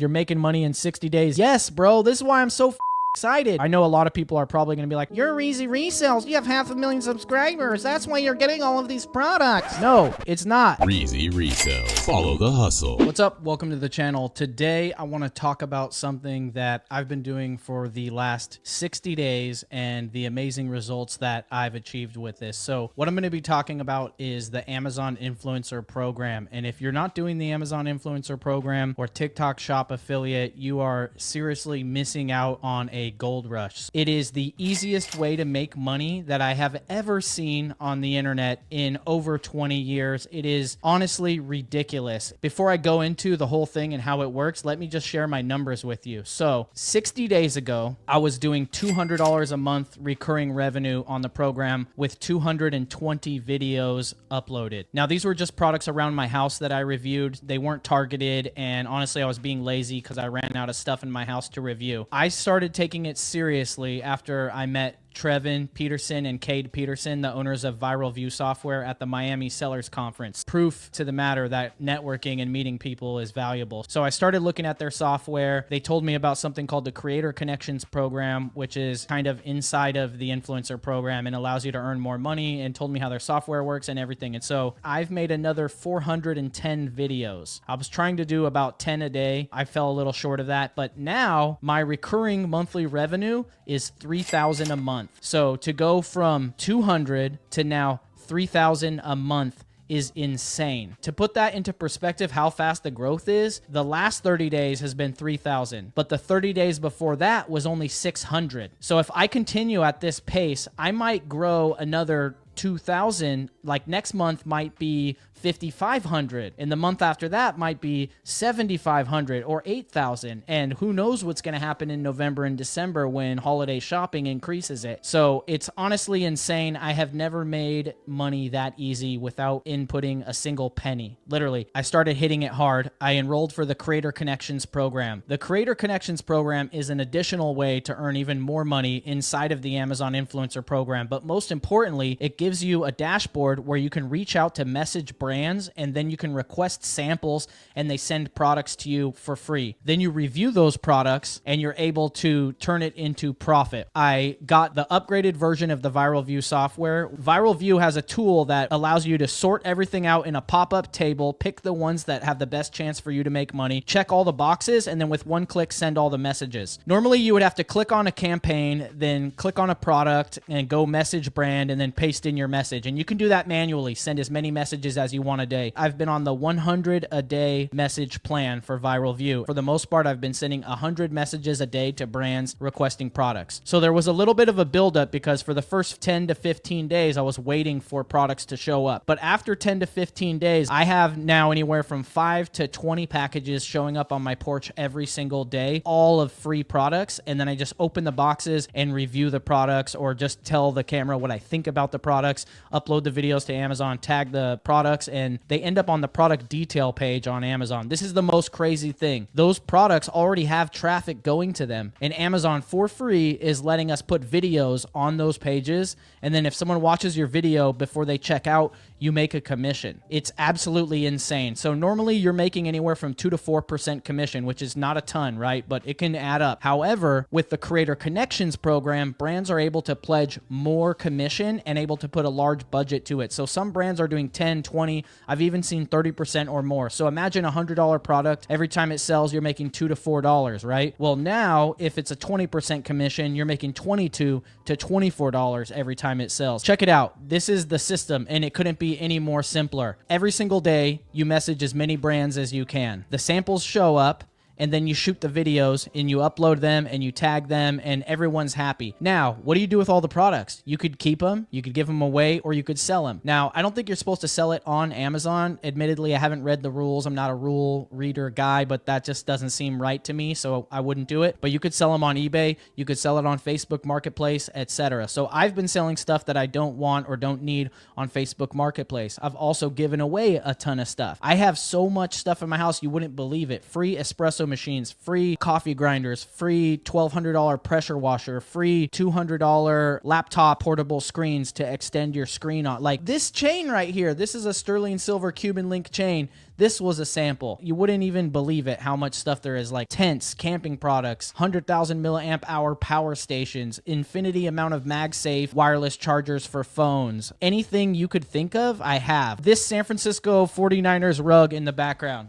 You're making money in 60 days. Yes, bro. This is why I'm so excited. I know a lot of people are probably going to be like, you're Reezy Resells. You have 500,000 subscribers. That's why you're getting all of these products. No, it's not. Reezy Resells. Follow the hustle. What's up? Welcome to the channel. Today, I want to talk about something that I've been doing for the last 60 days and the amazing results that I've achieved with this. So what I'm going to be talking about is the Amazon Influencer Program. And if you're not doing the Amazon Influencer Program or TikTok Shop affiliate, you are seriously missing out on a gold rush. It is the easiest way to make money that I have ever seen on the internet in over 20 years. It is honestly ridiculous. Before I go into the whole thing and how it works, let me just share my numbers with you. So 60 days ago, I was doing $200 a month recurring revenue on the program with 220 videos uploaded. Now, these were just products around my house that I reviewed. They weren't targeted, and honestly, I was being lazy because I ran out of stuff in my house to review. I started taking it seriously after I met Trevin Peterson and Cade Peterson, the owners of Viral View Software, at the Miami Sellers Conference. Proof to the matter that networking and meeting people is valuable. So I started looking at their software. They told me about something called the Creator Connections Program, which is kind of inside of the influencer program and allows you to earn more money, and told me how their software works and everything. And so I've made another 410 videos. I was trying to do about 10 a day. I fell a little short of that, but now my recurring monthly revenue is $3,000 a month. So to go from 200 to now 3,000 a month is insane. To put that into perspective, how fast the growth is, the last 30 days has been 3,000, but the 30 days before that was only 600. So if I continue at this pace, I might grow another 2,000. Like next month might be 5,500, and the month after that might be 7,500 or 8,000. And who knows what's going to happen in November and December when holiday shopping increases it. So it's honestly insane. I have never made money that easy without inputting a single penny. Literally, I started hitting it hard. I enrolled for the Creator Connections Program. The Creator Connections Program is an additional way to earn even more money inside of the Amazon Influencer Program. But most importantly, it gives you a dashboard where you can reach out to message brands, and then you can request samples and they send products to you for free. Then you review those products and you're able to turn it into profit. I got the upgraded version of the Viral View software. Viral View has a tool that allows you to sort everything out in a pop-up table, pick the ones that have the best chance for you to make money, check all the boxes, and then with one click, send all the messages. Normally, you would have to click on a campaign, then click on a product and go message brand and then paste in your message. And you can do that manually. Send as many messages as you want a day. I've been on the 100 a day message plan for Viral View. For the most part, I've been sending 100 messages a day to brands requesting products. So there was a little bit of a buildup because for the first 10 to 15 days, I was waiting for products to show up. But after 10 to 15 days, I have now anywhere from 5 to 20 packages showing up on my porch every single day, all of free products. And then I just open the boxes and review the products, or just tell the camera what I think about the products, upload the videos to Amazon, tag the products, and they end up on the product detail page on Amazon. This is the most crazy thing. Those products already have traffic going to them, and Amazon for free is letting us put videos on those pages. And then if someone watches your video before they check out, you make a commission. It's absolutely insane. So normally you're making anywhere from 2 to 4% commission, which is not a ton, right? But it can add up. However, with the Creator Connections Program, brands are able to pledge more commission and able to put a large budget to it. So some brands are doing 10, 20, I've even seen 30% or more. So imagine a $100 product. Every time it sells, you're making $2 to $4, right? Well, now if it's a 20% commission, you're making $22 to $24 every time it sells. Check it out. This is the system, and it couldn't be any more simpler. Every single day, you message as many brands as you can. The samples show up, and then you shoot the videos and you upload them and you tag them, and everyone's happy. Now, what do you do with all the products? You could keep them, you could give them away, or you could sell them. Now, I don't think you're supposed to sell it on Amazon. Admittedly, I haven't read the rules. I'm not a rule reader guy, but that just doesn't seem right to me, so I wouldn't do it. But you could sell them on eBay, you could sell it on Facebook Marketplace, etc. So I've been selling stuff that I don't want or don't need on Facebook Marketplace. I've also given away a ton of stuff. I have so much stuff in my house, you wouldn't believe it. Free espresso machines, free coffee grinders, free $1,200 pressure washer, free $200 laptop portable screens to extend your screen on. Like this chain right here, this is a sterling silver Cuban link chain. This was a sample. You wouldn't even believe it how much stuff there is, like tents, camping products, 100,000 milliamp hour power stations, infinity amount of MagSafe wireless chargers for phones. Anything you could think of, I have. This San Francisco 49ers rug in the background.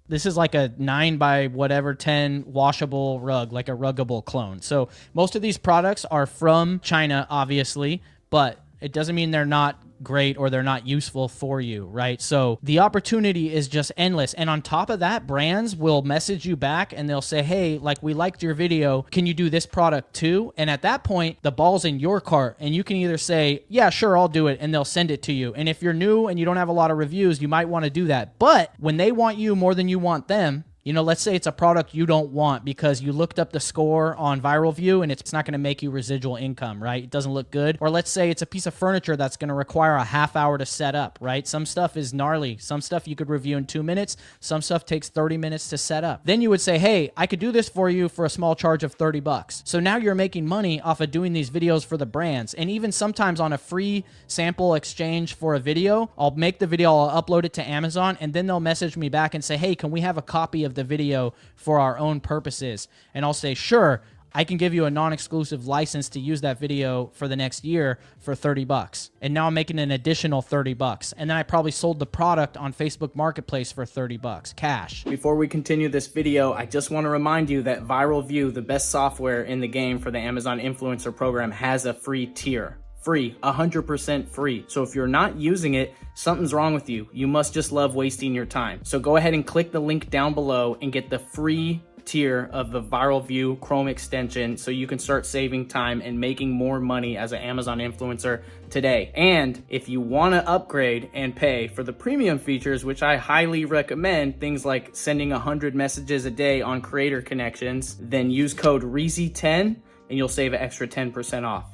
This is like a 9 by whatever 10 washable rug, like a ruggable clone. So most of these products are from China, obviously, but it doesn't mean they're not great or they're not useful for you, right? So the opportunity is just endless. And on top of that, brands will message you back and they'll say, hey, like we liked your video. Can you do this product too? And at that point, the ball's in your court and you can either say, yeah, sure, I'll do it. And they'll send it to you. And if you're new and you don't have a lot of reviews, you might want to do that. But when they want you more than you want them, you know, let's say it's a product you don't want because you looked up the score on Viral View and it's not going to make you residual income, right? It doesn't look good. Or let's say it's a piece of furniture that's going to require a half hour to set up, right? Some stuff is gnarly. Some stuff you could review in 2 minutes. Some stuff takes 30 minutes to set up. Then you would say, hey, I could do this for you for a small charge of $30. So now you're making money off of doing these videos for the brands. And even sometimes on a free sample exchange for a video, I'll make the video, I'll upload it to Amazon, and then they'll message me back and say, hey, can we have a copy of the video for our own purposes? And I'll say, sure, I can give you a non-exclusive license to use that video for the next year for $30. And now I'm making an additional $30. And then I probably sold the product on Facebook Marketplace for $30 cash. Before we continue this video, I just want to remind you that Viral View, the best software in the game for the Amazon Influencer Program, has a free tier. Free, 100% free. So if you're not using it, something's wrong with you. You must just love wasting your time. So go ahead and click the link down below and get the free tier of the Viral View Chrome extension so you can start saving time and making more money as an Amazon influencer today. And if you want to upgrade and pay for the premium features, which I highly recommend, things like sending 100 messages a day on creator connections, then use code Reezy10 and you'll save an extra 10% off.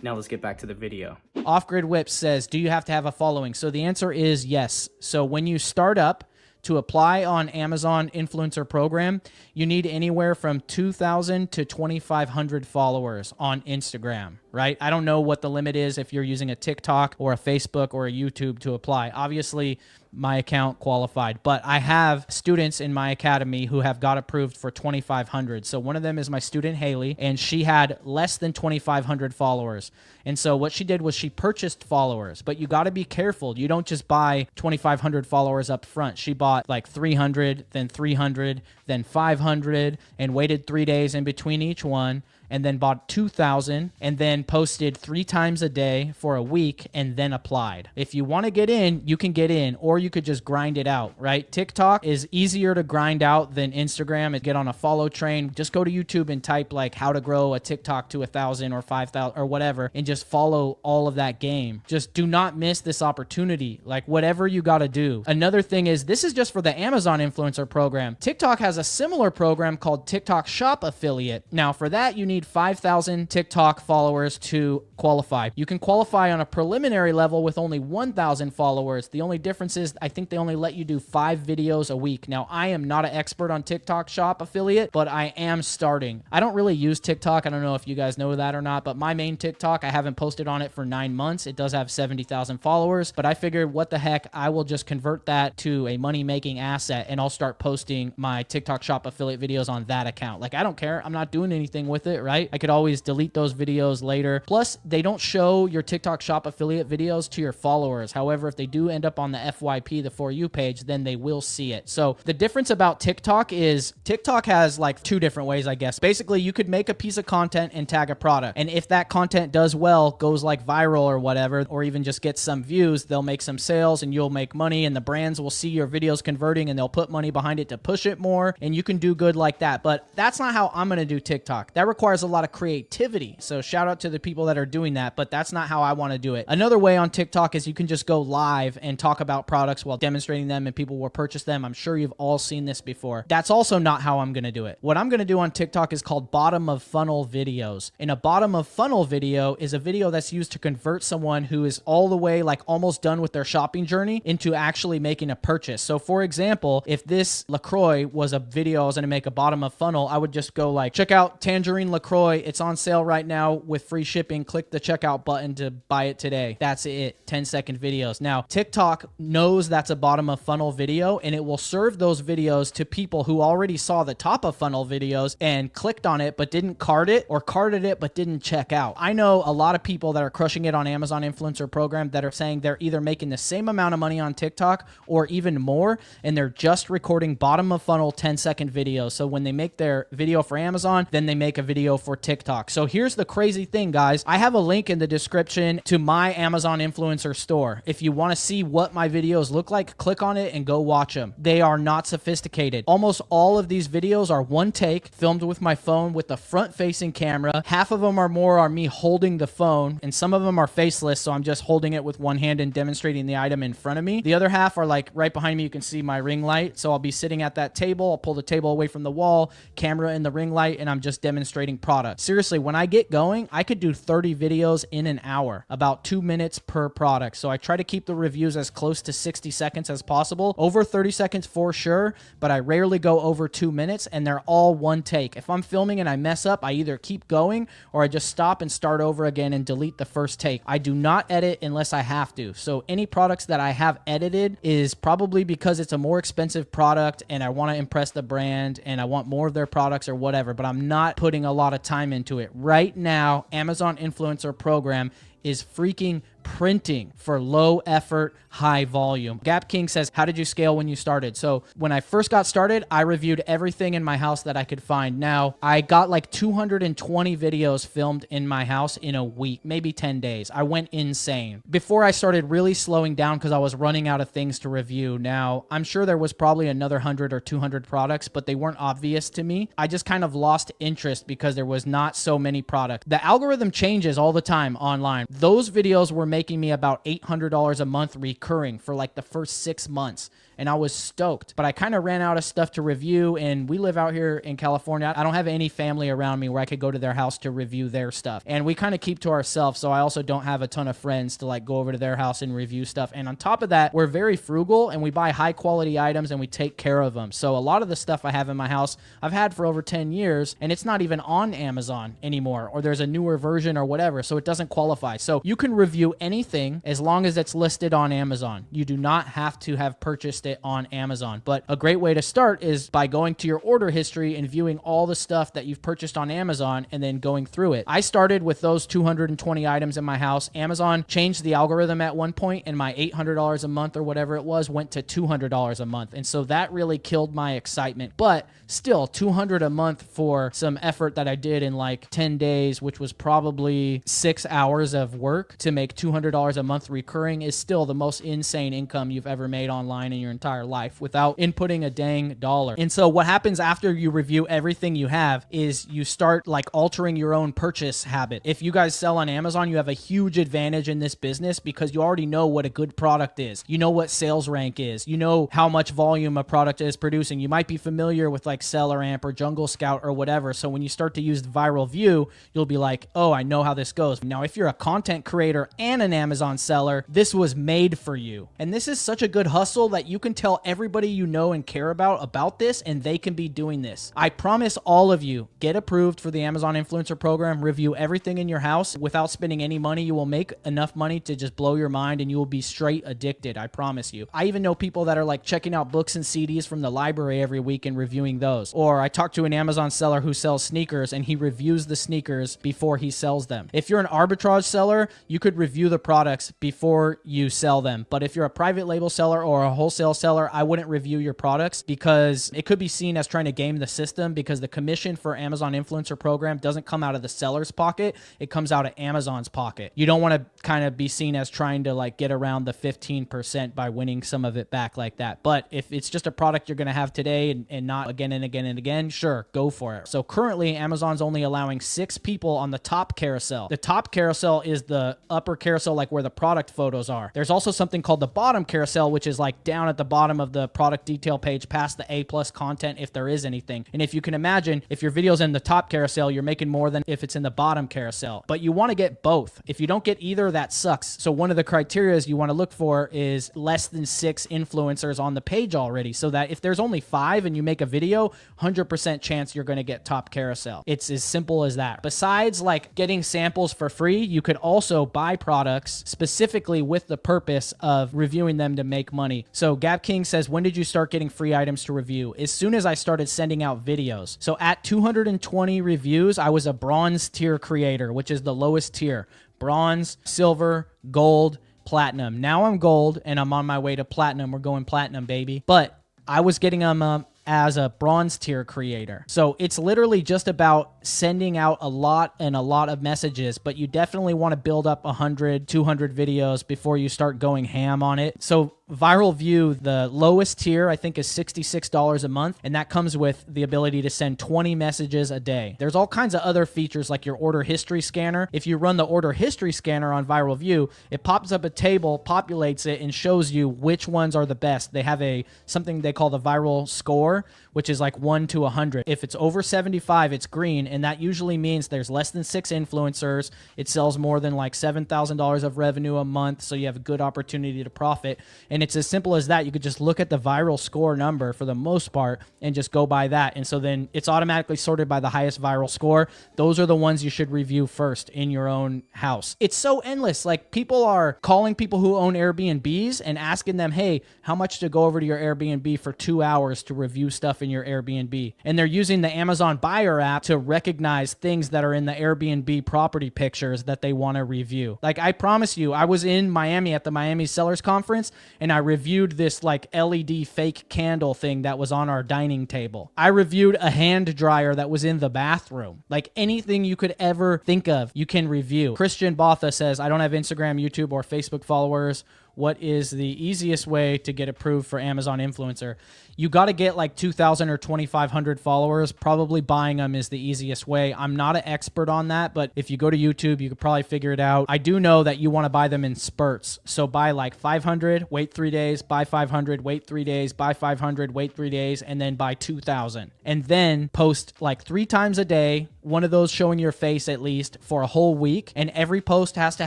Now let's get back to the video. Off-Grid Whips says, do you have to have a following? So the answer is yes. So when you start up to apply on Amazon Influencer Program, you need anywhere from 2,000 to 2,500 followers on Instagram, right? I don't know what the limit is if you're using a TikTok or a Facebook or a YouTube to apply. Obviously, my account qualified, but I have students in my academy who have got approved for 2,500. So one of them is my student Haley, and she had less than 2,500 followers. And so what she did was she purchased followers, but you got to be careful. You don't just buy 2,500 followers up front. She bought like 300, then 300, then 500, and waited 3 days in between each one, and then bought 2,000 and then posted 3 times a day for a week and then applied. If you want to get in, you can get in, or you could just grind it out, right? TikTok is easier to grind out than Instagram and get on a follow train. Just go to YouTube and type like how to grow a TikTok to 1,000 or 5,000 or whatever and just follow all of that game. Just do not miss this opportunity. Like whatever you got to do. Another thing is this is just for the Amazon Influencer Program. TikTok has a similar program called TikTok Shop Affiliate. Now for that, you need 5,000 TikTok followers to qualify. You can qualify on a preliminary level with only 1,000 followers. The only difference is I think they only let you do 5 videos a week. Now, I am not an expert on TikTok Shop Affiliate, but I am starting. I don't really use TikTok. I don't know if you guys know that or not, but my main TikTok, I haven't posted on it for 9 months. It does have 70,000 followers, but I figured what the heck, I will just convert that to a money-making asset and I'll start posting my TikTok Shop Affiliate videos on that account. Like, I don't care. I'm not doing anything with it, right? I could always delete those videos later. Plus, they don't show your TikTok Shop Affiliate videos to your followers. However, if they do end up on the FYP, the For You page, then they will see it. So the difference about TikTok is TikTok has like 2 different ways, I guess. Basically, you could make a piece of content and tag a product. And if that content does well, goes like viral or whatever, or even just gets some views, they'll make some sales and you'll make money and the brands will see your videos converting and they'll put money behind it to push it more and you can do good like that. But that's not how I'm going to do TikTok. That requires a lot of creativity. So shout out to the people that are doing that, but that's not how I want to do it. Another way on TikTok is you can just go live and talk about products products while demonstrating them and people will purchase them. I'm sure you've all seen this before. That's also not how I'm going to do it. What I'm going to do on TikTok is called bottom of funnel videos. And a bottom of funnel video is a video that's used to convert someone who is all the way like almost done with their shopping journey into actually making a purchase. So for example, if this LaCroix was a video I was going to make a bottom of funnel, I would just go like, check out Tangerine LaCroix. It's on sale right now with free shipping. Click the checkout button to buy it today. That's it. 10-second videos. Now, TikTok knows that's a bottom of funnel video, and it will serve those videos to people who already saw the top of funnel videos and clicked on it but didn't card it, or carded it but didn't check out. I know a lot of people that are crushing it on Amazon Influencer Program that are saying they're either making the same amount of money on TikTok or even more, and they're just recording bottom of funnel 10-second videos. So when they make their video for Amazon, then they make a video for TikTok. So here's the crazy thing, guys. I have a link in the description to my Amazon Influencer store. If you want to see what my videos look like, click on it and go watch them. They are not sophisticated. Almost all of these videos are one take, filmed with my phone with the front-facing camera. Half of them are me holding the phone, and some of them are faceless, so I'm just holding it with one hand and demonstrating the item in front of me. The other half are like right behind me. You can see my ring light. So I'll be sitting at that table. I'll pull the table away from the wall, camera in the ring light, and I'm just demonstrating product. Seriously, when I get going, I could do 30 videos in an hour, about 2 minutes per product. So I try to keep the reviews as close to 60 seconds as possible. Over 30 seconds for sure, but I rarely go over 2 minutes, and they're all one take. If I'm filming and I mess up, I either keep going or I just stop and start over again and delete the first take. I do not edit unless I have to. So any products that I have edited is probably because it's a more expensive product and I want to impress the brand and I want more of their products or whatever, but I'm not putting a lot of time into it. Right now, Amazon Influencer Program is freaking printing for low effort, high volume. Gap King says, how did you scale when you started? So when I first got started, I reviewed everything in my house that I could find. Now I got like 220 videos filmed in my house in a week, maybe 10 days. I went insane. Before I started really slowing down because I was running out of things to review. Now I'm sure there was probably another 100 or 200 products, but they weren't obvious to me. I just kind of lost interest because there was not so many products. The algorithm changes all the time online. Those videos were making me about $800 a month recurring for like the first 6 months. And I was stoked, but I kind of ran out of stuff to review. And we live out here in California. I don't have any family around me where I could go to their house to review their stuff. And we kind of keep to ourselves. So I also don't have a ton of friends to like go over to their house and review stuff. And on top of that, we're very frugal and we buy high quality items and we take care of them. So a lot of the stuff I have in my house, I've had for over 10 years and it's not even on Amazon anymore, or there's a newer version or whatever. So it doesn't qualify. So you can review anything as long as it's listed on Amazon. You do not have to have purchased it on Amazon. But a great way to start is by going to your order history and viewing all the stuff that you've purchased on Amazon and then going through it. I started with those 220 items in my house. Amazon changed the algorithm at one point and my $800 a month or whatever it was went to $200 a month. And so that really killed my excitement. But still, $200 a month for some effort that I did in like 10 days, which was probably 6 hours of work to make $200 a month recurring, is still the most insane income you've ever made online in your entire life without inputting a dang dollar. And so what happens after you review everything you have is you start like altering your own purchase habit. If you guys sell on Amazon, you have a huge advantage in this business because you already know what a good product is. You know what sales rank is. You know how much volume a product is producing. You might be familiar with like Seller Amp or Jungle Scout or whatever. So when you start to use the viral view, you'll be like, oh, I know how this goes. Now, if you're a content creator and an Amazon seller, this was made for you. And this is such a good hustle that you can tell everybody you know and care about this, and they can be doing this. I promise all of you, get approved for the Amazon Influencer Program, review everything in your house without spending any money. You will make enough money to just blow your mind and you will be straight addicted. I promise you. I even know people that are like checking out books and CDs from the library every week and reviewing those. Or I talked to an Amazon seller who sells sneakers and he reviews the sneakers before he sells them. If you're an arbitrage seller, you could review the products before you sell them. But if you're a private label seller or a wholesale resale seller, I wouldn't review your products because it could be seen as trying to game the system, because the commission for Amazon influencer program doesn't come out of the seller's pocket. It comes out of Amazon's pocket. You don't want to kind of be seen as trying to like get around the 15% by winning some of it back like that. But if it's just a product you're going to have today and not again and again and again, sure, go for it. So currently Amazon's only allowing 6 people on the top carousel. The top carousel is the upper carousel, like where the product photos are. There's also something called the bottom carousel, which is like down at the bottom of the product detail page past the A+ content, if there is anything. And if you can imagine, if your video's in the top carousel, you're making more than if it's in the bottom carousel. But you want to get both. If you don't get either, that sucks. So one of the criteria you want to look for is less than 6 influencers on the page already, so that if there's only 5 and you make a video, 100% chance you're going to get top carousel. It's as simple as that. Besides like getting samples for free, you could also buy products specifically with the purpose of reviewing them to make money. So Gab King says, when did you start getting free items to review? As soon as I started sending out videos. So at 220 reviews, I was a bronze tier creator, which is the lowest tier. Bronze, silver, gold, platinum. Now I'm gold and I'm on my way to platinum. We're going platinum, baby. But I was getting them as a bronze tier creator. So it's literally just about sending out a lot of messages, but you definitely want to build up 100, 200 videos before you start going ham on it. So Viral View, the lowest tier, I think is $66 a month, and that comes with the ability to send 20 messages a day. There's all kinds of other features like your order history scanner. If you run the order history scanner on Viral View, it pops up a table, populates it, and shows you which ones are the best. They have something they call the viral score, which is like 1 to 100. If it's over 75, it's green, and that usually means there's less than 6 influencers. It sells more than like $7,000 of revenue a month, so you have a good opportunity to profit. And it's as simple as that. You could just look at the viral score number for the most part and just go by that. And so then it's automatically sorted by the highest viral score. Those are the ones you should review first in your own house. It's so endless. Like, people are calling people who own Airbnbs and asking them, hey, how much to go over to your Airbnb for 2 hours to review stuff in your Airbnb. And they're using the Amazon Buyer app to recognize things that are in the Airbnb property pictures that they want to review. Like, I promise you, I was in Miami at the Miami Sellers Conference, and I reviewed this like LED fake candle thing that was on our dining table. I reviewed a hand dryer that was in the bathroom. Like, anything you could ever think of, you can review. Christian Botha says, I don't have Instagram, YouTube, or Facebook followers. What is the easiest way to get approved for Amazon influencer? You got to get like 2,000 or 2,500 followers. Probably buying them is the easiest way. I'm not an expert on that, but if you go to YouTube, you could probably figure it out. I do know that you want to buy them in spurts. So buy like 500, wait 3 days, buy 500, wait 3 days, buy 500, wait 3 days, and then buy 2,000. And then post like 3 times a day, one of those showing your face at least for a whole week. And every post has to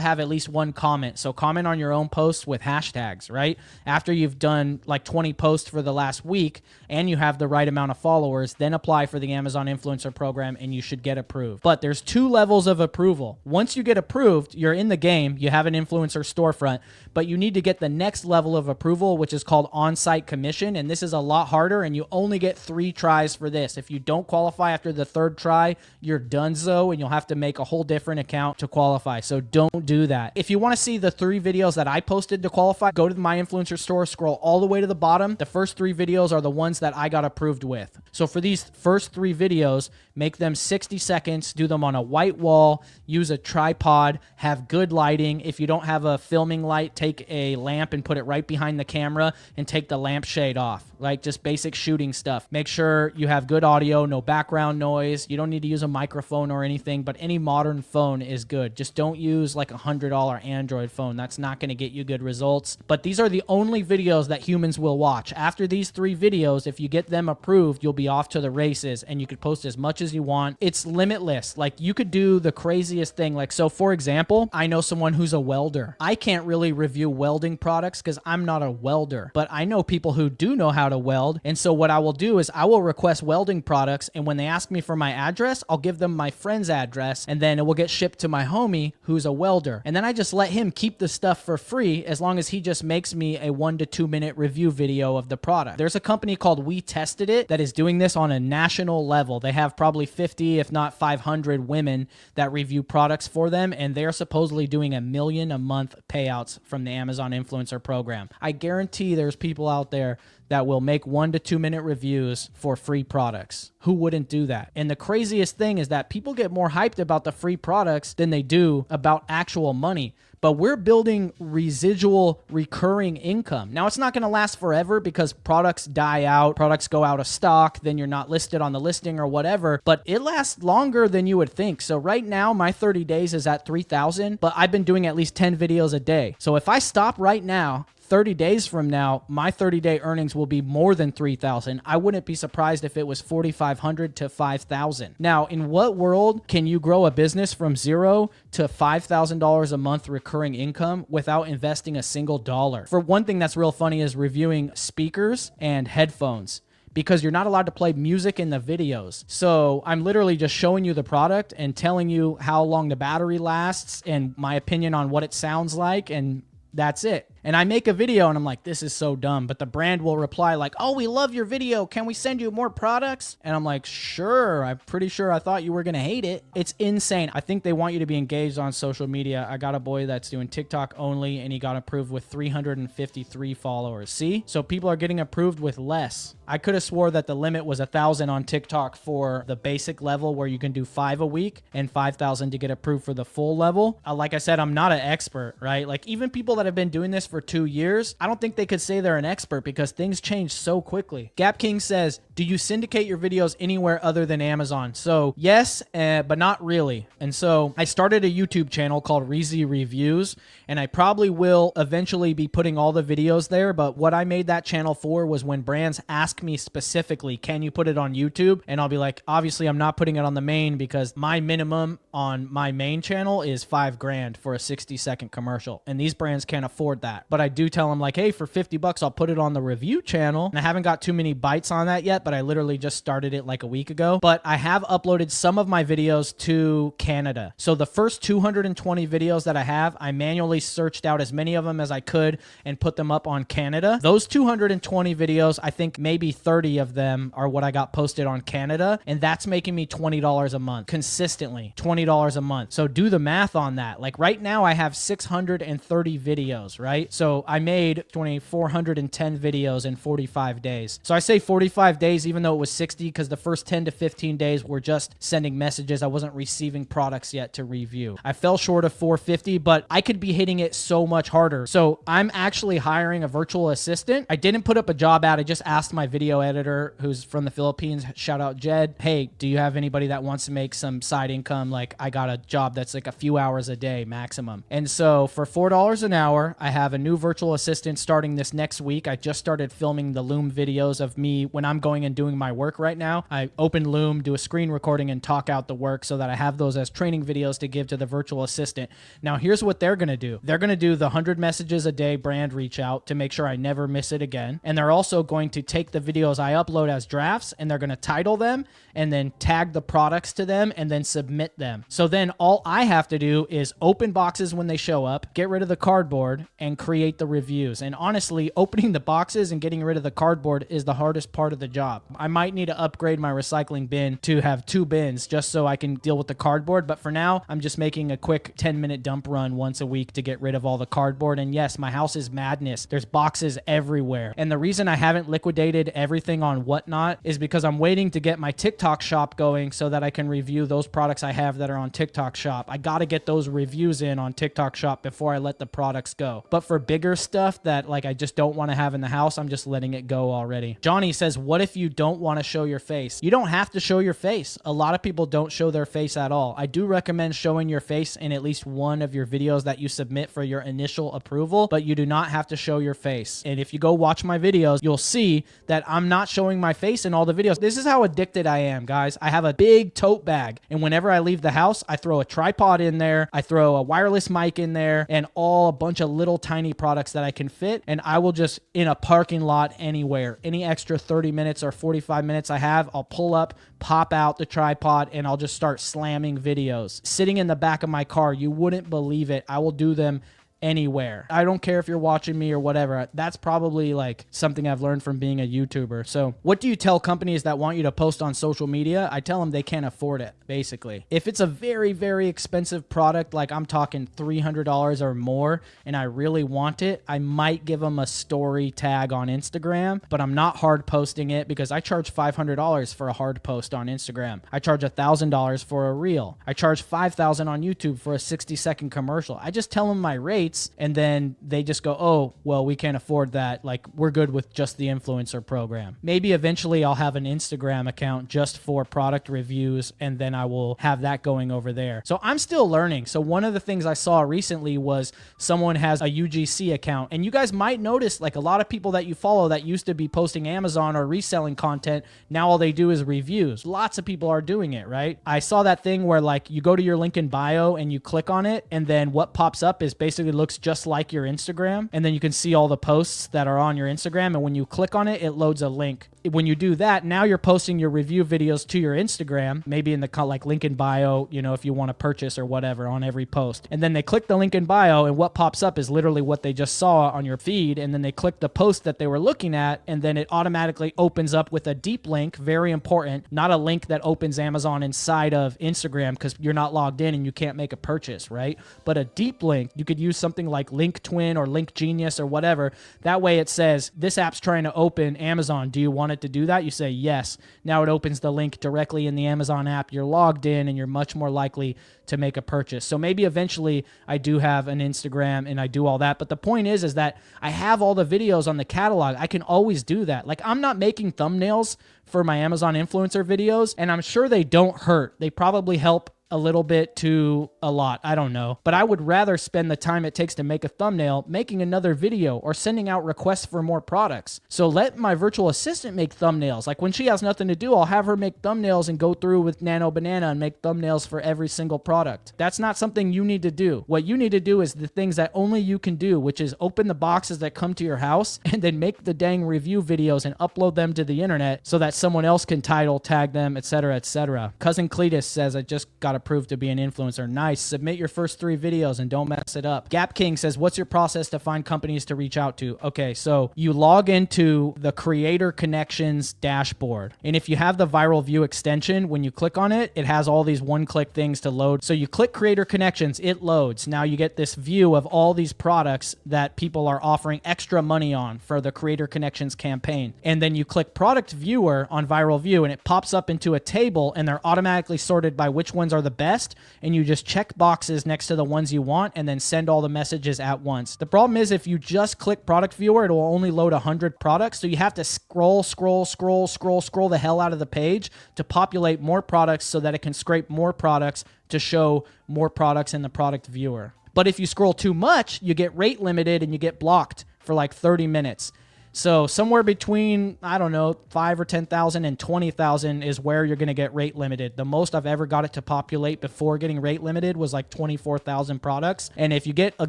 have at least 1 comment. So comment on your own posts with hashtags, right? After you've done like 20 posts for the last week and you have the right amount of followers, then apply for the Amazon influencer program and you should get approved. But there's 2 levels of approval. Once you get approved, you're in the game, you have an influencer storefront, but you need to get the next level of approval, which is called on-site commission. And this is a lot harder, and you only get 3 tries for this. If you don't qualify after the 3rd try, you're donezo, and you'll have to make a whole different account to qualify. So don't do that. If you want to see the 3 videos that I posted to qualify, go to my influencer store, scroll all the way to the bottom. The first 3 videos are the ones that I got approved with. So for these first 3 videos, make them 60 seconds, do them on a white wall, use a tripod, have good lighting. If you don't have a filming light, take a lamp and put it right behind the camera and take the lampshade off. Like, just basic shooting stuff. Make sure you have good audio, no background noise. You don't need to use a microphone or anything, but any modern phone is good. Just don't use like a $100 Android phone. That's not going to get you good results. But these are the only videos that humans will watch. After these 3 videos, if you get them approved, you'll be off to the races, and you could post as much as you want. It's limitless. Like, you could do the craziest thing. Like, so for example, I know someone who's a welder. I can't really review welding products because I'm not a welder, but I know people who do know how to weld. And so what I will do is I will request welding products, and when they ask me for my address, I'll give them my friend's address, and then it will get shipped to my homie who's a welder. And then I just let him keep the stuff for free as long as he just makes me a 1 to 2 minute review video of the product. There's a company called We Tested It that is doing this on a national level. They have probably 50, if not 500 women that review products for them, and they're supposedly doing $1 million a month payouts from the Amazon Influencer Program. I guarantee there's people out there that will make 1 to 2 minute reviews for free products. Who wouldn't do that? And the craziest thing is that people get more hyped about the free products than they do about actual money. But we're building residual recurring income. Now, it's not going to last forever because products die out, products go out of stock, then you're not listed on the listing or whatever, but it lasts longer than you would think. So right now, my 30 days is at 3,000, but I've been doing at least 10 videos a day. So if I stop right now, 30 days from now, my 30-day earnings will be more than 3,000. I wouldn't be surprised if it was 4,500 to 5,000. Now, in what world can you grow a business from $0 to $5,000 a month recurring income without investing a single dollar? For one thing that's real funny is reviewing speakers and headphones, because you're not allowed to play music in the videos. So I'm literally just showing you the product and telling you how long the battery lasts and my opinion on what it sounds like, and that's it. And I make a video and I'm like, this is so dumb. But the brand will reply like, oh, we love your video. Can we send you more products? And I'm like, sure. I'm pretty sure I thought you were going to hate it. It's insane. I think they want you to be engaged on social media. I got a boy that's doing TikTok only and he got approved with 353 followers. See? So people are getting approved with less. I could have swore that the limit was 1,000 on TikTok for the basic level where you can do 5 a week and 5,000 to get approved for the full level. Like I said, I'm not an expert, right? Like even people that have been doing this for 2 years, I don't think they could say they're an expert because things change so quickly. Gap King says, do you syndicate your videos anywhere other than Amazon? So yes, but not really. And so I started a YouTube channel called Reezy Reviews, and I probably will eventually be putting all the videos there. But what I made that channel for was when brands ask me specifically, can you put it on YouTube? And I'll be like, obviously I'm not putting it on the main because my minimum on my main channel is $5,000 for a 60-second commercial. And these brands can't afford that. But I do tell them like, hey, for $50, I'll put it on the review channel. And I haven't got too many bites on that yet, but I literally just started it like a week ago. But I have uploaded some of my videos to Canada. So the first 220 videos that I have, I manually searched out as many of them as I could and put them up on Canada. Those 220 videos, I think maybe 30 of them are what I got posted on Canada. And that's making me $20 a month, consistently $20 a month. So do the math on that. Like right now I have 630 videos, right? So I made 410 videos in 45 days. So I say 45 days, even though it was 60, because the first 10 to 15 days were just sending messages. I wasn't receiving products yet to review. I fell short of 450, but I could be hitting it so much harder. So I'm actually hiring a virtual assistant. I didn't put up a job ad. I just asked my video editor, who's from the Philippines, shout out Jed, hey, do you have anybody that wants to make some side income? Like I got a job that's like a few hours a day maximum. And so for $4 an hour, I have a new virtual assistant starting this next week. I just started filming the Loom videos of me when I'm going and doing my work right now. I open Loom, do a screen recording, and talk out the work so that I have those as training videos to give to the virtual assistant. Now, here's what they're going to do. They're going to do the 100 messages a day brand reach out to make sure I never miss it again. And they're also going to take the videos I upload as drafts and they're going to title them and then tag the products to them and then submit them. So then all I have to do is open boxes when they show up, get rid of the cardboard, and create the reviews. And honestly, opening the boxes and getting rid of the cardboard is the hardest part of the job. I might need to upgrade my recycling bin to have 2 bins just so I can deal with the cardboard. But for now, I'm just making a quick 10-minute dump run once a week to get rid of all the cardboard. And yes, my house is madness. There's boxes everywhere. And the reason I haven't liquidated everything on Whatnot is because I'm waiting to get my TikTok shop going so that I can review those products I have that are on TikTok shop. I got to get those reviews in on TikTok shop before I let the products go. But for bigger stuff that like I just don't want to have in the house, I'm just letting it go already. Johnny says, what if you don't want to show your face? You don't have to show your face. A lot of people don't show their face at all. I do recommend showing your face in at least one of your videos that you submit for your initial approval, but you do not have to show your face. And if you go watch my videos, you'll see that I'm not showing my face in all the videos. This is how addicted I am, guys. I have a big tote bag, and whenever I leave the house, I throw a tripod in there, I throw a wireless mic in there, and a bunch of little tiny products that I can fit, and I will just, in a parking lot anywhere, any extra 30 minutes or 45 minutes I have, I'll pull up, pop out the tripod, and I'll just start slamming videos. Sitting in the back of my car, you wouldn't believe it. I will do them anywhere. I don't care if you're watching me or whatever. That's probably like something I've learned from being a YouTuber. So what do you tell companies that want you to post on social media? I tell them they can't afford it, basically. If it's a very, very expensive product, like I'm talking $300 or more, and I really want it, I might give them a story tag on Instagram, but I'm not hard posting it because I charge $500 for a hard post on Instagram. I charge $1,000 for a reel. I charge $5,000 on YouTube for a 60-second commercial. I just tell them my rates, and then they just go, oh, well, we can't afford that. Like, we're good with just the influencer program. Maybe eventually I'll have an Instagram account just for product reviews, and then I will have that going over there. So I'm still learning. So one of the things I saw recently was someone has a UGC account, and you guys might notice like a lot of people that you follow that used to be posting Amazon or reselling content, now all they do is reviews. Lots of people are doing it, right? I saw that thing where like you go to your link in bio and you click on it, and then what pops up is basically looks just like your Instagram, and then you can see all the posts that are on your Instagram, and when you click on it, it loads a link. When you do that, now you're posting your review videos to your Instagram, maybe in the like link in bio, you know, if you want to purchase or whatever on every post. And then they click the link in bio, and what pops up is literally what they just saw on your feed, and then they click the post that they were looking at, and then it automatically opens up with a deep link, very important, not a link that opens Amazon inside of Instagram because you're not logged in and you can't make a purchase, right? But a deep link, you could use something like Link Twin or Link Genius or whatever. That way it says, this app's trying to open Amazon. Do you want it to do that? You say yes. Now it opens the link directly in the Amazon app. You're logged in and you're much more likely to make a purchase. So maybe eventually I do have an Instagram and I do all that. But the point is that I have all the videos on the catalog. I can always do that. Like, I'm not making thumbnails for my Amazon influencer videos, and I'm sure they don't hurt. They probably help a little bit to a lot. I don't know. But I would rather spend the time it takes to make a thumbnail making another video or sending out requests for more products. So let my virtual assistant make thumbnails. Like when she has nothing to do, I'll have her make thumbnails and go through with Nano Banana and make thumbnails for every single product. That's not something you need to do. What you need to do is the things that only you can do, which is open the boxes that come to your house and then make the dang review videos and upload them to the internet so that someone else can title, tag them, etc., etc. Cousin Cletus says, I just got approved to be an influencer. Nice. Submit your first 3 videos and don't mess it up. Gap King says, what's your process to find companies to reach out to? Okay, so you log into the Creator Connections dashboard. And if you have the Viral View extension, when you click on it, it has all these one-click things to load. So you click Creator Connections, it loads. Now you get this view of all these products that people are offering extra money on for the Creator Connections campaign. And then you click Product Viewer on Viral View and it pops up into a table, and they're automatically sorted by which ones are the best, and you just check boxes next to the ones you want and then send all the messages at once. The problem is if you just click Product Viewer, it will only load 100 products, so you have to scroll the hell out of the page to populate more products so that it can scrape more products to show more products in the Product Viewer. But if you scroll too much, you get rate limited and you get blocked for like 30 minutes. So somewhere between, I don't know, 5 or 10,000 and 20,000 is where you're going to get rate limited. The most I've ever got it to populate before getting rate limited was like 24,000 products. And if you get a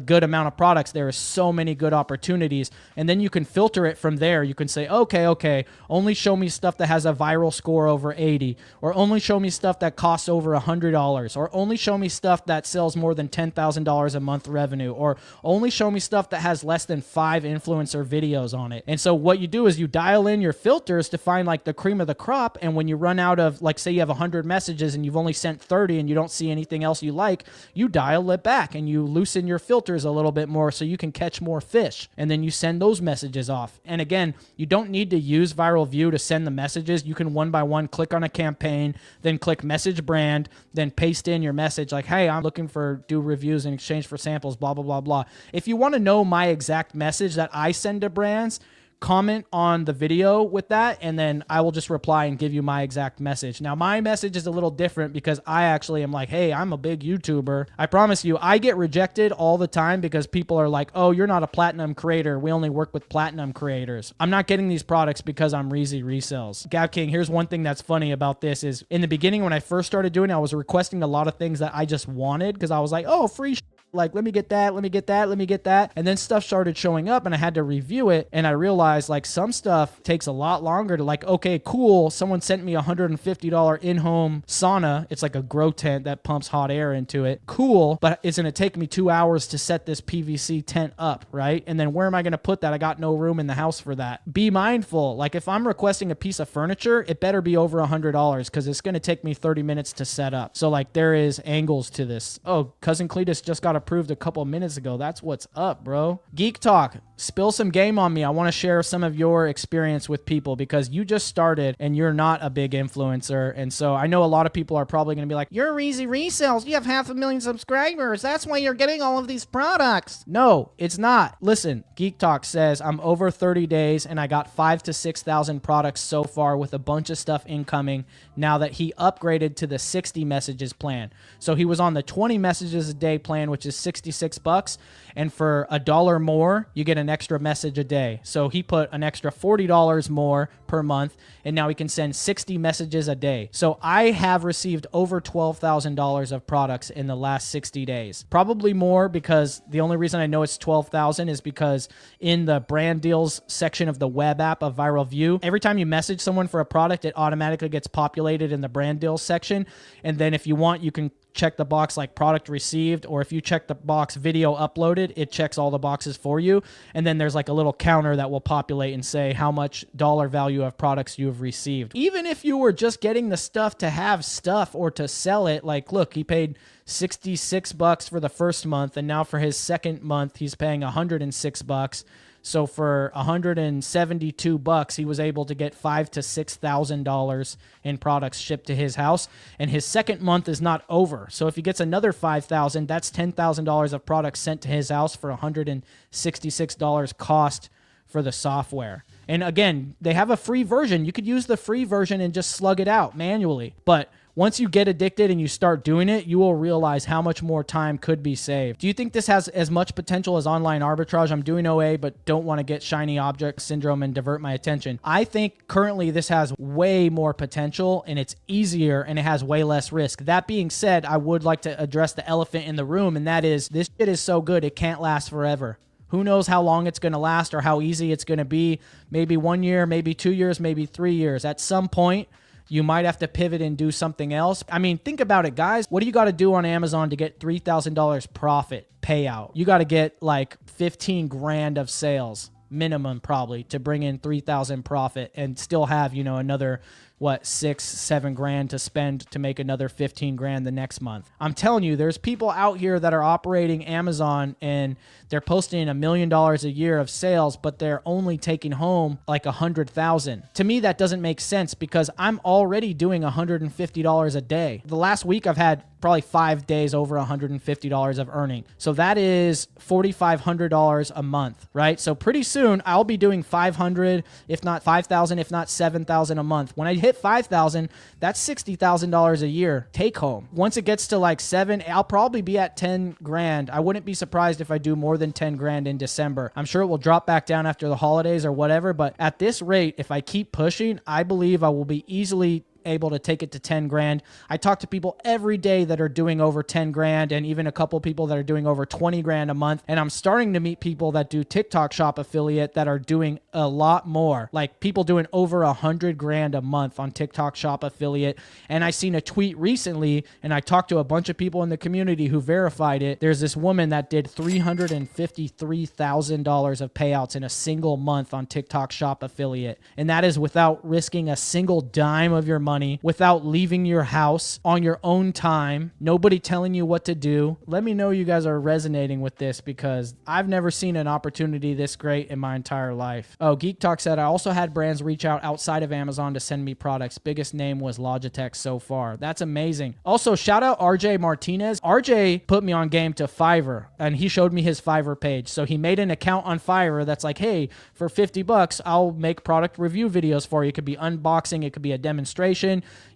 good amount of products, there are so many good opportunities. And then you can filter it from there. You can say, okay, only show me stuff that has a viral score over 80, or only show me stuff that costs over $100, or only show me stuff that sells more than $10,000 a month revenue, or only show me stuff that has less than 5 influencer videos on it. And so what you do is you dial in your filters to find like the cream of the crop. And when you run out of, like, say you have 100 messages and you've only sent 30 and you don't see anything else you like, you dial it back and you loosen your filters a little bit more so you can catch more fish. And then you send those messages off. And again, you don't need to use Viral View to send the messages. You can one by one click on a campaign, then click message brand, then paste in your message like, hey, I'm looking for do reviews in exchange for samples, blah, blah, blah, blah. If you want to know my exact message that I send to brands, comment on the video with that, and then I will just reply and give you my exact message. Now, my message is a little different because I actually am like, hey, I'm a big YouTuber. I promise you, I get rejected all the time because people are like, oh, you're not a platinum creator. We only work with platinum creators. I'm not getting these products because I'm Reezy Resells. Gap King, here's one thing that's funny about this is in the beginning when I first started doing it, I was requesting a lot of things that I just wanted because I was like, oh, free like, let me get that, let me get that, let me get that. And then stuff started showing up and I had to review it. And I realized like some stuff takes a lot longer to like, okay, cool. Someone sent me a $150 in-home sauna. It's like a grow tent that pumps hot air into it. Cool. But it's going to take me 2 hours to set this PVC tent up, right? And then where am I going to put that? I got no room in the house for that. Be mindful. Like if I'm requesting a piece of furniture, it better be over $100 because it's going to take me 30 minutes to set up. So like there is angles to this. Oh, Cousin Cletus just got approved a couple of minutes ago. That's what's up, bro. Geek Talk, spill some game on me. I want to share some of your experience with people because you just started and you're not a big influencer. And so I know a lot of people are probably going to be like, you're Reezy Resells. You have 500,000 subscribers. That's why you're getting all of these products. No, it's not. Listen, Geek Talk says I'm over 30 days and I got 5,000 to 6,000 products so far with a bunch of stuff incoming now that he upgraded to the 60 messages plan. So he was on the 20 messages a day plan, which is $66. And for $1 more, you get an extra message a day. So he put an extra $40 more per month, and now he can send 60 messages a day. So I have received over $12,000 of products in the last 60 days. Probably more because the only reason I know it's 12,000 is because in the brand deals section of the web app of Viral View, every time you message someone for a product, it automatically gets populated in the brand deals section. And then if you want, you can check the box like product received, or if you check the box video uploaded, it checks all the boxes for you. And then there's like a little counter that will populate and say how much dollar value of products you have received. Even if you were just getting the stuff to have stuff or to sell it, like look, he paid $66 for the first month, and now for his second month, he's paying $106. So for $172, he was able to get $5,000 to $6,000 in products shipped to his house. And his second month is not over. So if he gets another $5,000, that's $10,000 of products sent to his house for $166 cost for the software. And again, they have a free version. You could use the free version and just slug it out manually. But once you get addicted and you start doing it, you will realize how much more time could be saved. Do you think this has as much potential as online arbitrage? I'm doing OA, but don't want to get shiny object syndrome and divert my attention. I think currently this has way more potential and it's easier and it has way less risk. That being said, I would like to address the elephant in the room, and that is this shit is so good, it can't last forever. Who knows how long it's going to last or how easy it's going to be? Maybe 1 year, maybe 2 years, maybe 3 years. At some point, you might have to pivot and do something else. I mean, think about it, guys. What do you got to do on Amazon to get $3,000 profit payout? You got to get like 15 grand of sales minimum probably to bring in 3,000 profit and still have, another 6-7 grand to spend to make another 15 grand the next month. I'm telling you, there's people out here that are operating Amazon and they're posting $1 million a year of sales, but they're only taking home like 100,000. To me, that doesn't make sense because I'm already doing $150 a day. The last week I've had probably 5 days over $150 of earning. So that is $4,500 a month, right? So pretty soon I'll be doing 500, if not 5,000, if not 7,000 a month. When I hit 5,000, that's $60,000 a year take home. Once it gets to like 7, I'll probably be at 10 grand. I wouldn't be surprised if I do more than 10 grand in December. I'm sure it will drop back down after the holidays or whatever, but at this rate, if I keep pushing, I believe I will be easily able to take it to 10 grand. I talk to people every day that are doing over 10 grand and even a couple people that are doing over 20 grand a month. And I'm starting to meet people that do TikTok shop affiliate that are doing a lot more, like people doing over 100 grand a month on TikTok shop affiliate. And I seen a tweet recently and I talked to a bunch of people in the community who verified it. There's this woman that did $353,000 of payouts in a single month on TikTok shop affiliate. And that is without risking a single dime of your money, without leaving your house, on your own time, nobody telling you what to do. Let me know you guys are resonating with this because I've never seen an opportunity this great in my entire life. Oh, Geek Talk said, I also had brands reach out outside of Amazon to send me products. Biggest name was Logitech so far. That's amazing. Also, shout out RJ Martinez. RJ put me on game to Fiverr and he showed me his Fiverr page. So he made an account on Fiverr that's like, hey, for $50, I'll make product review videos for you. It could be unboxing. It could be a demonstration.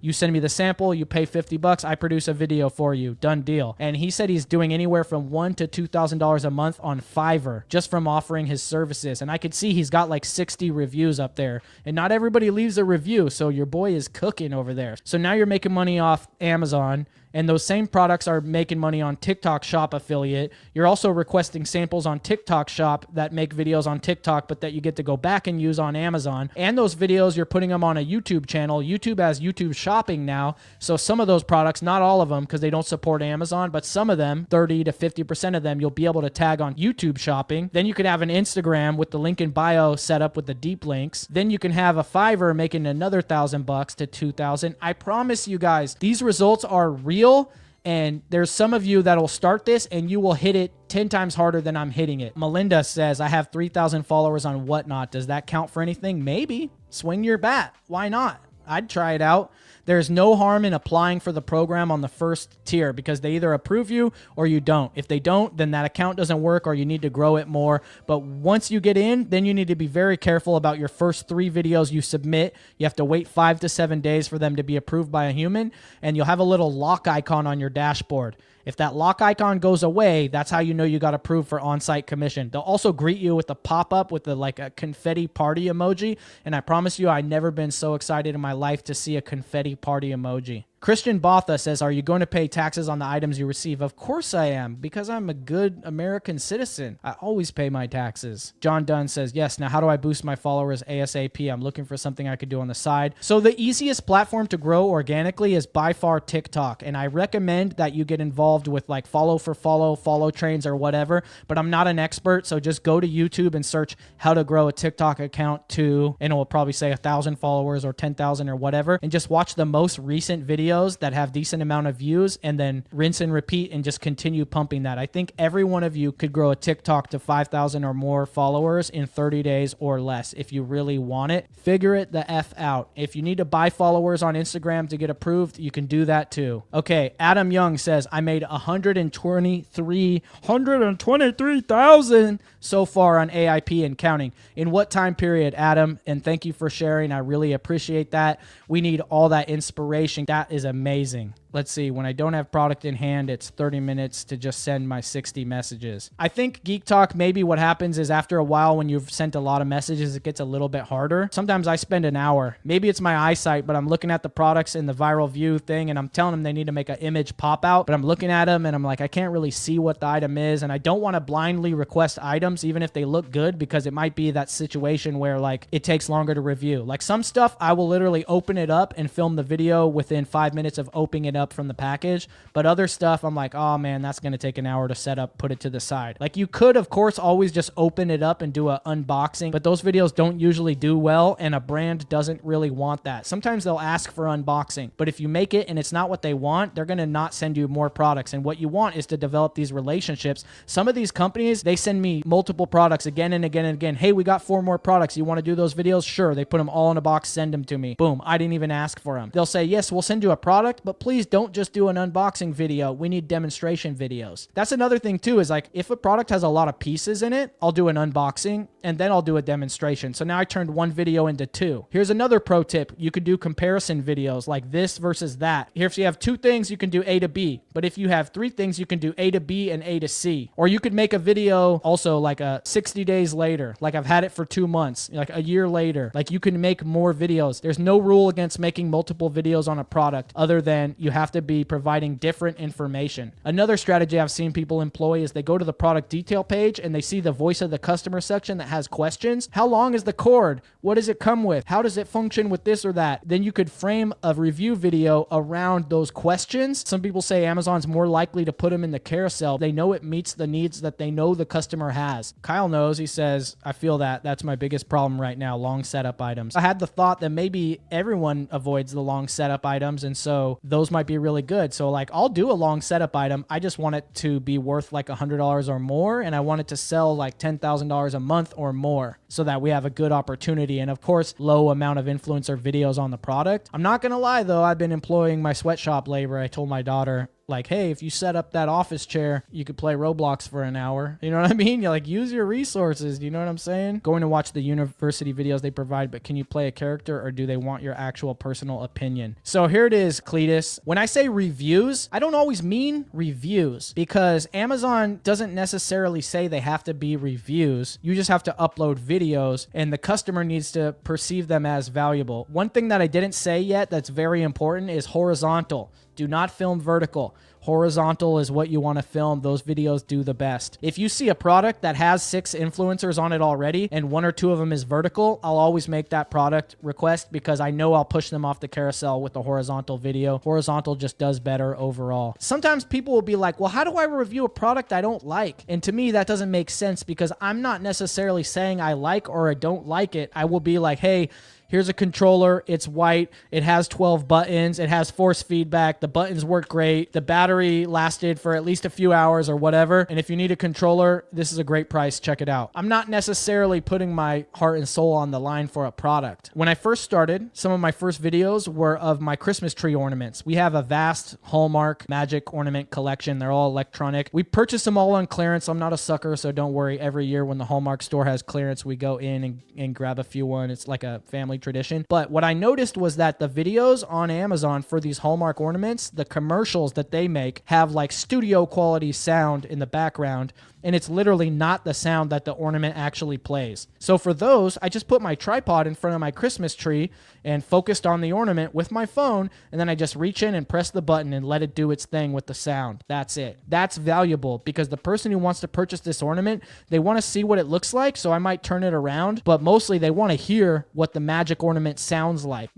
You send me the sample, you pay $50, I produce a video for you. Done deal. And he said he's doing anywhere from $1,000 to $2,000 a month on Fiverr just from offering his services. And I could see he's got like 60 reviews up there. And not everybody leaves a review, so your boy is cooking over there. So now you're making money off Amazon And those same products are making money on TikTok Shop affiliate. You're also requesting samples on TikTok Shop that make videos on TikTok, but that you get to go back and use on Amazon. And those videos, you're putting them on a YouTube channel. YouTube has YouTube shopping now. So some of those products, not all of them because they don't support Amazon, but some of them, 30 to 50% of them, you'll be able to tag on YouTube shopping. Then you could have an Instagram with the link in bio set up with the deep links. Then you can have a Fiverr making another $1,000 to $2,000. I promise you guys, these results are real. And there's some of you that'll start this and you will hit it 10 times harder than I'm hitting it. Melinda says, I have 3,000 followers on Whatnot. Does that count for anything? Maybe. Swing your bat. Why not? I'd try it out. There's no harm in applying for the program on the first tier because they either approve you or you don't. If they don't, then that account doesn't work or you need to grow it more. But once you get in, then you need to be very careful about your first 3 videos you submit. You have to wait 5 to 7 days for them to be approved by a human, and you'll have a little lock icon on your dashboard. If that lock icon goes away, that's how you know you got approved for on-site commission. They'll also greet you with a pop-up with a confetti party emoji. And I promise you, I've never been so excited in my life to see a confetti party emoji. Christian Botha says, are you going to pay taxes on the items you receive? Of course I am, because I'm a good American citizen. I always pay my taxes. John Dunn says, yes, now how do I boost my followers ASAP? I'm looking for something I could do on the side. So the easiest platform to grow organically is by far TikTok. And I recommend that you get involved with like follow for follow trains or whatever, but I'm not an expert. So just go to YouTube and search how to grow a TikTok account to, and it will probably say 1,000 followers or 10,000 or whatever. And just watch the most recent videos that have decent amount of views and then rinse and repeat and just continue pumping that. I think every one of you could grow a TikTok to 5,000 or more followers in 30 days or less if you really want it. Figure it the F out. If you need to buy followers on Instagram to get approved, you can do that too. Okay, Adam Young says, I made 123,000 so far on AIP and counting. In what time period, Adam? And thank you for sharing. I really appreciate that. We need all that inspiration. That is amazing. Let's see, when I don't have product in hand, it's 30 minutes to just send my 60 messages. I think Geek Talk, maybe what happens is after a while when you've sent a lot of messages, it gets a little bit harder. Sometimes I spend an hour. Maybe it's my eyesight, but I'm looking at the products in the viral view thing and I'm telling them they need to make an image pop out, but I'm looking at them and I'm like, I can't really see what the item is. And I don't want to blindly request items, even if they look good, because it might be that situation where like it takes longer to review. Like some stuff, I will literally open it up and film the video within 5 minutes of opening it up from the package, but other stuff I'm like, oh man, that's going to take an hour to set up, put it to the side. Like you could of course always just open it up and do an unboxing, but those videos don't usually do well and a brand doesn't really want that. Sometimes they'll ask for unboxing, but if you make it and it's not what they want, they're going to not send you more products. And what you want is to develop these relationships. Some of these companies, they send me multiple products again and again and again. Hey, we got 4 more products. You want to do those videos? Sure. They put them all in a box, send them to me. Boom. I didn't even ask for them. They'll say, yes, we'll send you a product, but please don't just do an unboxing video. We need demonstration videos. That's another thing too, is like if a product has a lot of pieces in it, I'll do an unboxing and then I'll do a demonstration. So now I turned one video into 2. Here's another pro tip. You could do comparison videos like this versus that. Here, if you have 2 things, you can do A to B. But if you have 3 things, you can do A to B and A to C. Or you could make a video also like a 60 days later. Like I've had it for 2 months, like a year later. Like you can make more videos. There's no rule against making multiple videos on a product other than you have to be providing different information. Another strategy I've seen people employ is they go to the product detail page and they see the voice of the customer section that has questions. How long is the cord? What does it come with? How does it function with this or that? Then you could frame a review video around those questions. Some people say Amazon's more likely to put them in the carousel. They know it meets the needs that they know the customer has. Kyle knows, he says, I feel that. That's my biggest problem right now, long setup items. I had the thought that maybe everyone avoids the long setup items, and so those might be really good. So like I'll do a long setup item. I just want it to be worth like $100 or more, and I want it to sell like $10,000 a month or more so that we have a good opportunity. And of course, low amount of influencer videos on the product. I'm not going to lie though, I've been employing my sweatshop labor. I told my daughter, like, hey, if you set up that office chair, you could play Roblox for an hour. You know what I mean? You're like, use your resources. You know what I'm saying? Going to watch the university videos they provide, but can you play a character or do they want your actual personal opinion? So here it is, Cletus. When I say reviews, I don't always mean reviews because Amazon doesn't necessarily say they have to be reviews. You just have to upload videos and the customer needs to perceive them as valuable. One thing that I didn't say yet that's very important is horizontal. Do not film vertical. Horizontal is what you want to film. Those videos do the best. If you see a product that has 6 influencers on it already and 1 or 2 of them is vertical, I'll always make that product request because I know I'll push them off the carousel with the horizontal video. Horizontal just does better overall. Sometimes people will be like, well, how do I review a product I don't like? And to me, that doesn't make sense because I'm not necessarily saying I like or I don't like it. I will be like, hey, here's a controller. It's white. It has 12 buttons. It has force feedback. The buttons work great. The battery lasted for at least a few hours or whatever. And if you need a controller, this is a great price. Check it out. I'm not necessarily putting my heart and soul on the line for a product. When I first started, some of my first videos were of my Christmas tree ornaments. We have a vast Hallmark magic ornament collection. They're all electronic. We purchase them all on clearance. I'm not a sucker, so don't worry. Every year when the Hallmark store has clearance, we go in and grab a few one. It's like a family tradition. But what I noticed was that the videos on Amazon for these Hallmark ornaments, the commercials that they make have like studio quality sound in the background, and it's literally not the sound that the ornament actually plays. So for those, I just put my tripod in front of my Christmas tree and focused on the ornament with my phone, and then I just reach in and press the button and let it do its thing with the sound. That's it. That's valuable because the person who wants to purchase this ornament, they want to see what it looks like, so I might turn it around, but mostly they want to hear what the magic ornament sounds like.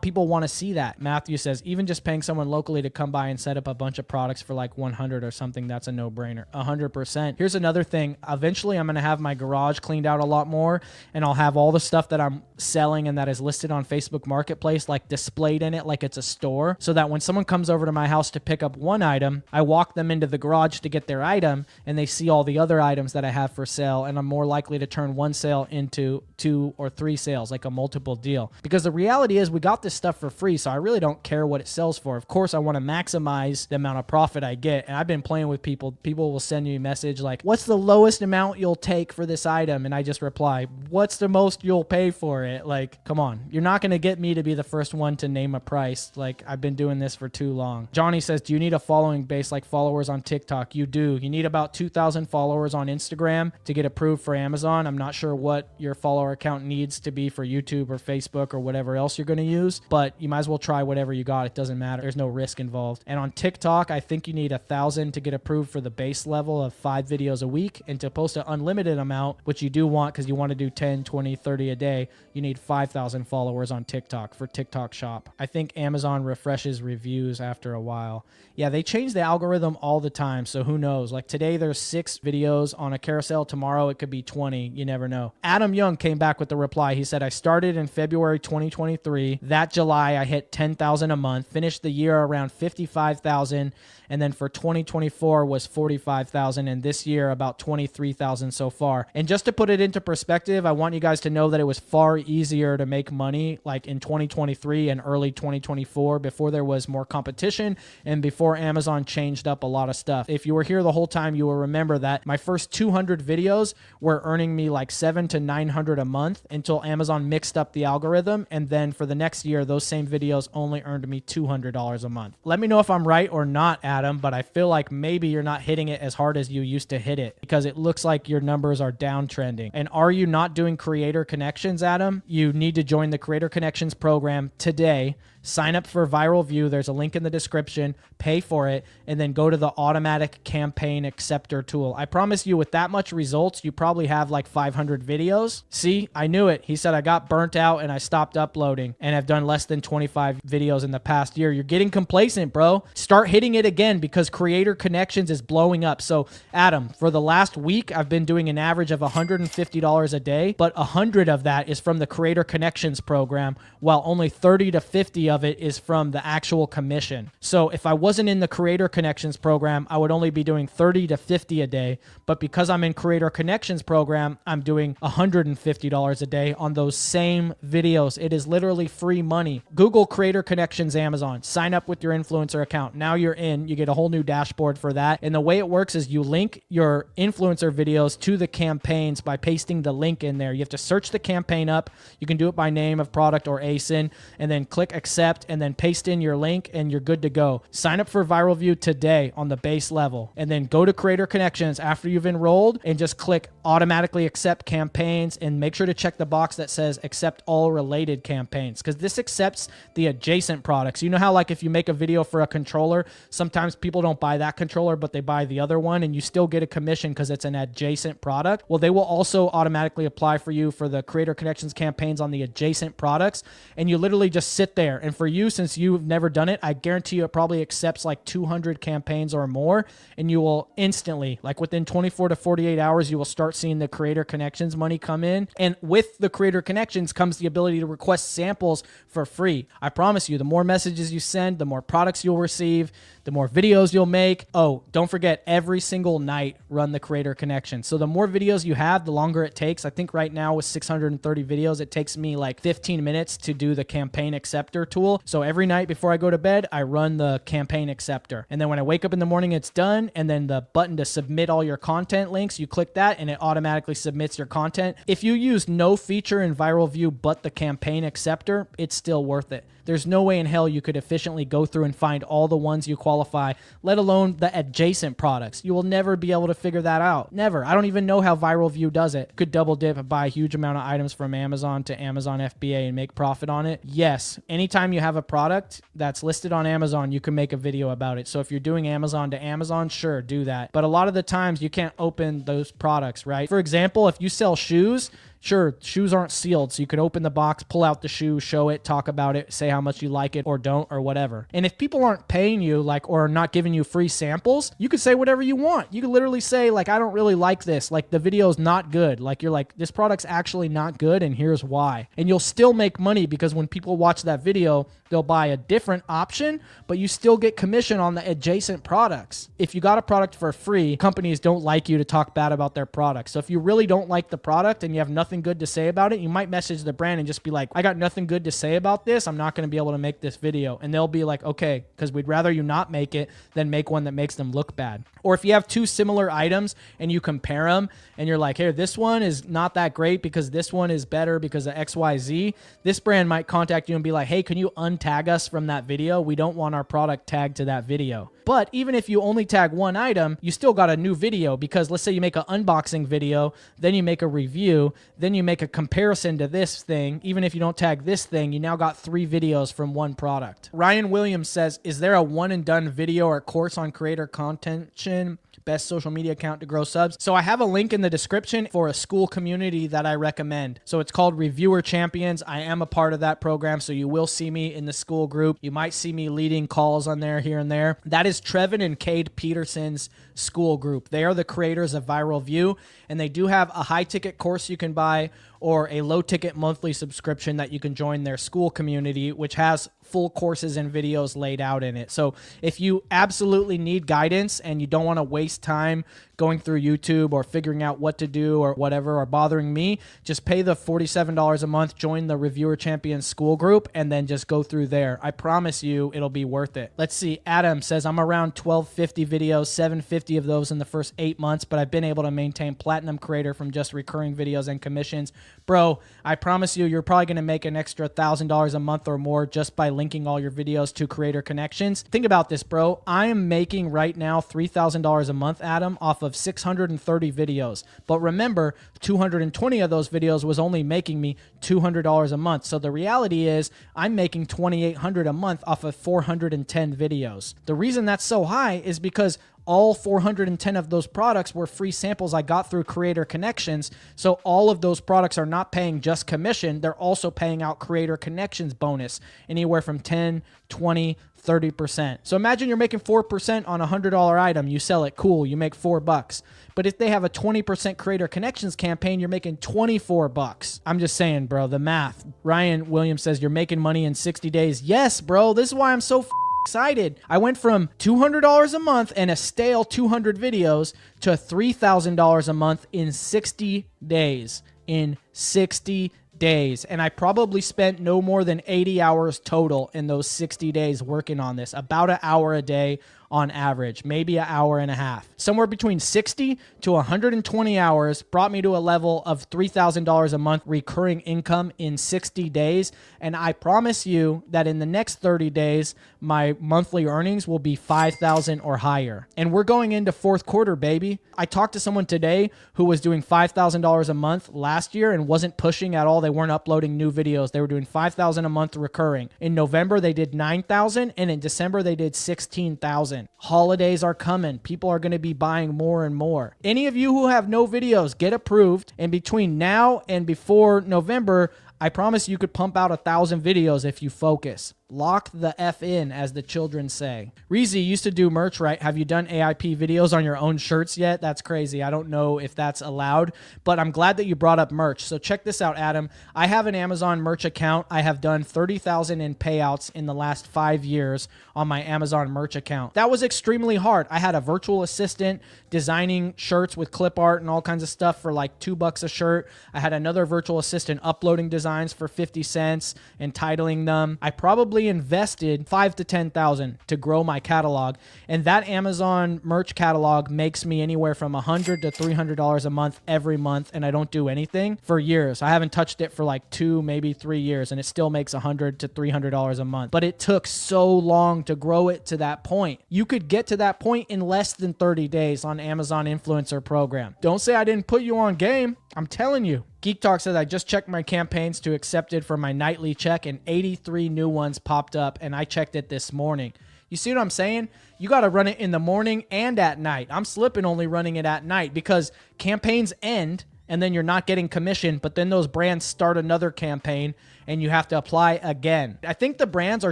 People want to see that. Matthew says, even just paying someone locally to come by and set up a bunch of products for like 100 or something, that's a no-brainer. 100%. Here's another thing. Eventually, I'm going to have my garage cleaned out a lot more, and I'll have all the stuff that I'm selling and that is listed on Facebook Marketplace like displayed in it like it's a store, so that when someone comes over to my house to pick up one item, I walk them into the garage to get their item, and they see all the other items that I have for sale, and I'm more likely to turn one sale into 2 or 3 sales, like a multiple deal. Because the reality is we got this stuff for free, so I really don't care what it sells for. Of course, I want to maximize the amount of profit I get, and I've been playing with people. People will send me a message like, what's the lowest amount you'll take for this item? And I just reply, what's the most you'll pay for it? Like, come on. You're not going to get me to be the first one to name a price. Like, I've been doing this for too long. Johnny says, do you need a following base like followers on TikTok? You do. You need about 2,000 followers on Instagram to get approved for Amazon. I'm not sure what your follower account needs to be for YouTube or Facebook or whatever else you're going to use, but you might as well try whatever you got. It doesn't matter. There's no risk involved. And on TikTok, I think you need 1,000 to get approved for the base level of 5 videos a week, and to post an unlimited amount, which you do want because you want to do 10, 20, 30 a day, you need 5,000 followers on TikTok for TikTok Shop. I think Amazon refreshes reviews after a while. Yeah, they change the algorithm all the time, so who knows? Like today there's 6 videos on a carousel. Tomorrow it could be 20. You never know. Adam Young came back with the reply. He said, I started in February 2023. That July I hit 10,000 a month, finished the year around 55,000, and then for 2024 was 45,000, and this year about 23,000 so far. And just to put it into perspective, I want you guys to know that it was far easier to make money like in 2023 and early 2024 before there was more competition and before Amazon changed up a lot of stuff. If you were here the whole time, you will remember that my first 200 videos were earning me like $700 to $900 a month until Amazon mixed up the algorithm, and then for the next year, those same videos only earned me $200 a month. Let me know if I'm right or not, Adam, but I feel like maybe you're not hitting it as hard as you used to hit it because it looks like your numbers are downtrending. And are you not doing Creator Connections, Adam? You need to join the Creator Connections program today. Sign up for Viral View. There's a link in the description. Pay for it, and then go to the automatic campaign acceptor tool. I promise you, with that much results, you probably have like 500 videos. See, I knew it. He said I got burnt out and I stopped uploading and have done less than 25 videos in the past year. You're getting complacent, bro. Start hitting it again because Creator Connections is blowing up. So, Adam, for the last week, I've been doing an average of $150 a day, but 100 of that is from the Creator Connections program, while only 30 to 50 of it is from the actual commission. So if I wasn't in the Creator Connections program, I would only be doing 30 to 50 a day. But because I'm in Creator Connections program, I'm doing $150 a day on those same videos. It is literally free money. Google Creator Connections Amazon. Sign up with your influencer account. Now you're in. You get a whole new dashboard for that. And the way it works is you link your influencer videos to the campaigns by pasting the link in there. You have to search the campaign up. You can do it by name of product or ASIN, and then click accept accept, and then paste in your link, and you're good to go. Sign up for Viral View today on the base level, and then go to Creator Connections after you've enrolled and just click automatically accept campaigns, and make sure to check the box that says accept all related campaigns, because this accepts the adjacent products. You know how, like, if you make a video for a controller, sometimes people don't buy that controller, but they buy the other one, and you still get a commission because it's an adjacent product. Well, they will also automatically apply for you for the Creator Connections campaigns on the adjacent products, and you literally just sit there. And for you, since you've never done it, I guarantee you it probably accepts like 200 campaigns or more, and you will instantly, like within 24 to 48 hours, you will start seeing the Creator Connections money come in. And with the Creator Connections comes the ability to request samples for free. I promise you, the more messages you send, the more products you'll receive, the more videos you'll make. Oh, don't forget, every single night run the Creator Connection. So the more videos you have, the longer it takes. I think right now with 630 videos, it takes me like 15 minutes to do the campaign acceptor tool. So every night before I go to bed, I run the campaign acceptor. And then when I wake up in the morning, it's done. And then the button to submit all your content links, you click that and it automatically submits your content. If you use no feature in Viral View but the campaign acceptor, it's still worth it. There's no way in hell you could efficiently go through and find all the ones you qualify, let alone the adjacent products. You will never be able to figure that out. Never. I don't even know how Viral View does it. Could double dip and buy a huge amount of items from Amazon to Amazon FBA and make profit on it. Yes. Anytime you have a product that's listed on Amazon, you can make a video about it. So if you're doing Amazon to Amazon, sure, do that. But a lot of the times you can't open those products, right? For example, if you sell shoes, sure, shoes aren't sealed, so you can open the box, pull out the shoe, show it, talk about it, say how much you like it or don't or whatever. And if people aren't paying you, like, or not giving you free samples, you could say whatever you want. You could literally say, like, I don't really like this. Like, the video's not good. Like, you're like, this product's actually not good, and here's why. And you'll still make money because when people watch that video, they'll buy a different option, but you still get commission on the adjacent products. If you got a product for free, companies don't like you to talk bad about their product. So if you really don't like the product and you have nothing good to say about it, you might message the brand and just be like, I got nothing good to say about this. I'm not going to be able to make this video. And they'll be like, okay, because we'd rather you not make it than make one that makes them look bad. Or if you have two similar items and you compare them and you're like, hey, this one is not that great because this one is better because of XYZ, this brand might contact you and be like, hey, can you untag us from that video? We don't want our product tagged to that video. But even if you only tag one item, you still got a new video, because let's say you make an unboxing video, then you make a review, then you make a comparison to this thing. Even if you don't tag this thing, you now got 3 videos from one product. Ryan Williams says, is there a one and done video or course on creator contention? Best social media account to grow subs? So I have a link in the description for a school community that I recommend. So it's called Reviewer Champions. I am a part of that program, so you will see me in the school group. You might see me leading calls on there here and there. That is Trevin and Cade Peterson's school group. They are the creators of Viral View, and they do have a high ticket course you can buy or a low ticket monthly subscription that you can join their school community, which has full courses and videos laid out in it. So if you absolutely need guidance and you don't want to waste time going through YouTube or figuring out what to do or whatever, or bothering me, just pay the $47 a month, join the Reviewer Champions school group, and then just go through there. I promise you it'll be worth it. Let's see. Adam says, I'm around 1250 videos, 750 of those in the first 8 months, but I've been able to maintain platinum creator from just recurring videos and commissions. Bro, I promise you, you're probably going to make an extra $1,000 a month or more just by linking all your videos to Creator Connections. Think about this, bro. I am making right now $3,000 a month, Adam, off of 630 videos. But remember, 220 of those videos was only making me $200 a month. So the reality is I'm making $2,800 a month off of 410 videos. The reason that's so high is because all 410 of those products were free samples I got through Creator Connections. So all of those products are not paying just commission. They're also paying out Creator Connections bonus, anywhere from 10, 20, 30%. So imagine you're making 4% on a $100 item. You sell it, cool, you make $4. But if they have a 20% Creator Connections campaign, you're making $24. I'm just saying, bro, the math. Ryan Williams says, you're making money in 60 days. Yes, bro, this is why I'm so excited. I went from $200 a month and a stale 200 videos to $3,000 a month in 60 days. In 60 days. And I probably spent no more than 80 hours total in those 60 days working on this, about an hour a day on average, maybe an hour and a half. Somewhere between 60 to 120 hours brought me to a level of $3,000 a month recurring income in 60 days. And I promise you that in the next 30 days, my monthly earnings will be 5,000 or higher. And we're going into fourth quarter, baby. I talked to someone today who was doing $5,000 a month last year and wasn't pushing at all. They weren't uploading new videos. They were doing 5,000 a month recurring. In November, they did 9,000, and in December, they did 16,000. Holidays are coming. People are going to be buying more and more. Any of you who have no videos, get approved. And between now and before November, I promise you could pump out 1,000 videos if you focus. Lock the F in, as the children say. Reezy used to do merch, right? Have you done AIP videos on your own shirts yet? That's crazy. I don't know if that's allowed, but I'm glad that you brought up merch. So check this out, Adam. I have an Amazon merch account. I have done 30,000 in payouts in the last 5 years on my Amazon merch account. That was extremely hard. I had a virtual assistant designing shirts with clip art and all kinds of stuff for like $2 a shirt. I had another virtual assistant uploading designs for 50 cents and titling them. I probably invested 5 to 10,000 to grow my catalog, and that Amazon merch catalog makes me anywhere from $100 to $300 a month every month, and I don't do anything for years. I haven't touched it for like 2, maybe 3 years, and it still makes $100 to $300 a month. But it took so long to grow it to that point. You could get to that point in less than 30 days on Amazon Influencer Program. Don't say I didn't put you on game. I'm telling you. Geek Talk says, I just checked my campaigns to accepted for my nightly check, and 83 new ones popped up, and I checked it this morning. You see what I'm saying? You got to run it in the morning and at night. I'm slipping only running it at night because campaigns end, and then you're not getting commission, but then those brands start another campaign, and you have to apply again. I think the brands are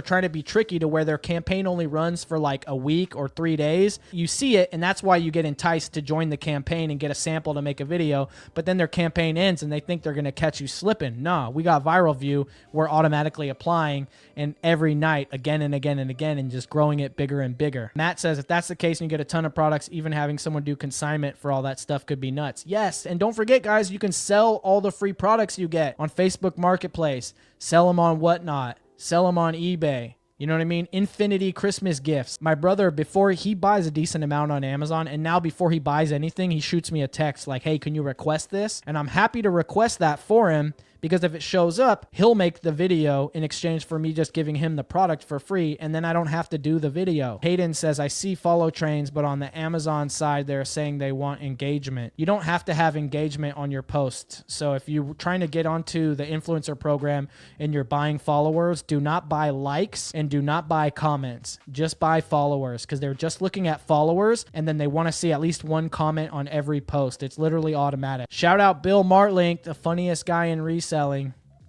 trying to be tricky to where their campaign only runs for like a week or 3 days. You see it, and that's why you get enticed to join the campaign and get a sample to make a video, but then their campaign ends and they think they're going to catch you slipping. No, we got Viral View. We're automatically applying, and every night, again and again and again, and just growing it bigger and bigger. Matt says, if that's the case and you get a ton of products, even having someone do consignment for all that stuff could be nuts. Yes, and don't forget, guys, you can sell all the free products you get on Facebook Marketplace. Sell them on Whatnot. Sell them on eBay. You know what I mean? Infinity Christmas gifts. My brother, before he buys a decent amount on Amazon, and now before he buys anything, he shoots me a text like, hey, can you request this? And I'm happy to request that for him, because if it shows up, he'll make the video in exchange for me just giving him the product for free, and then I don't have to do the video. Hayden says, I see follow trains, but on the Amazon side, they're saying they want engagement. You don't have to have engagement on your posts. So if you're trying to get onto the influencer program and you're buying followers, do not buy likes and do not buy comments. Just buy followers, because they're just looking at followers, and then they want to see at least one comment on every post. It's literally automatic. Shout out Bill Martlink, the funniest guy in Resells,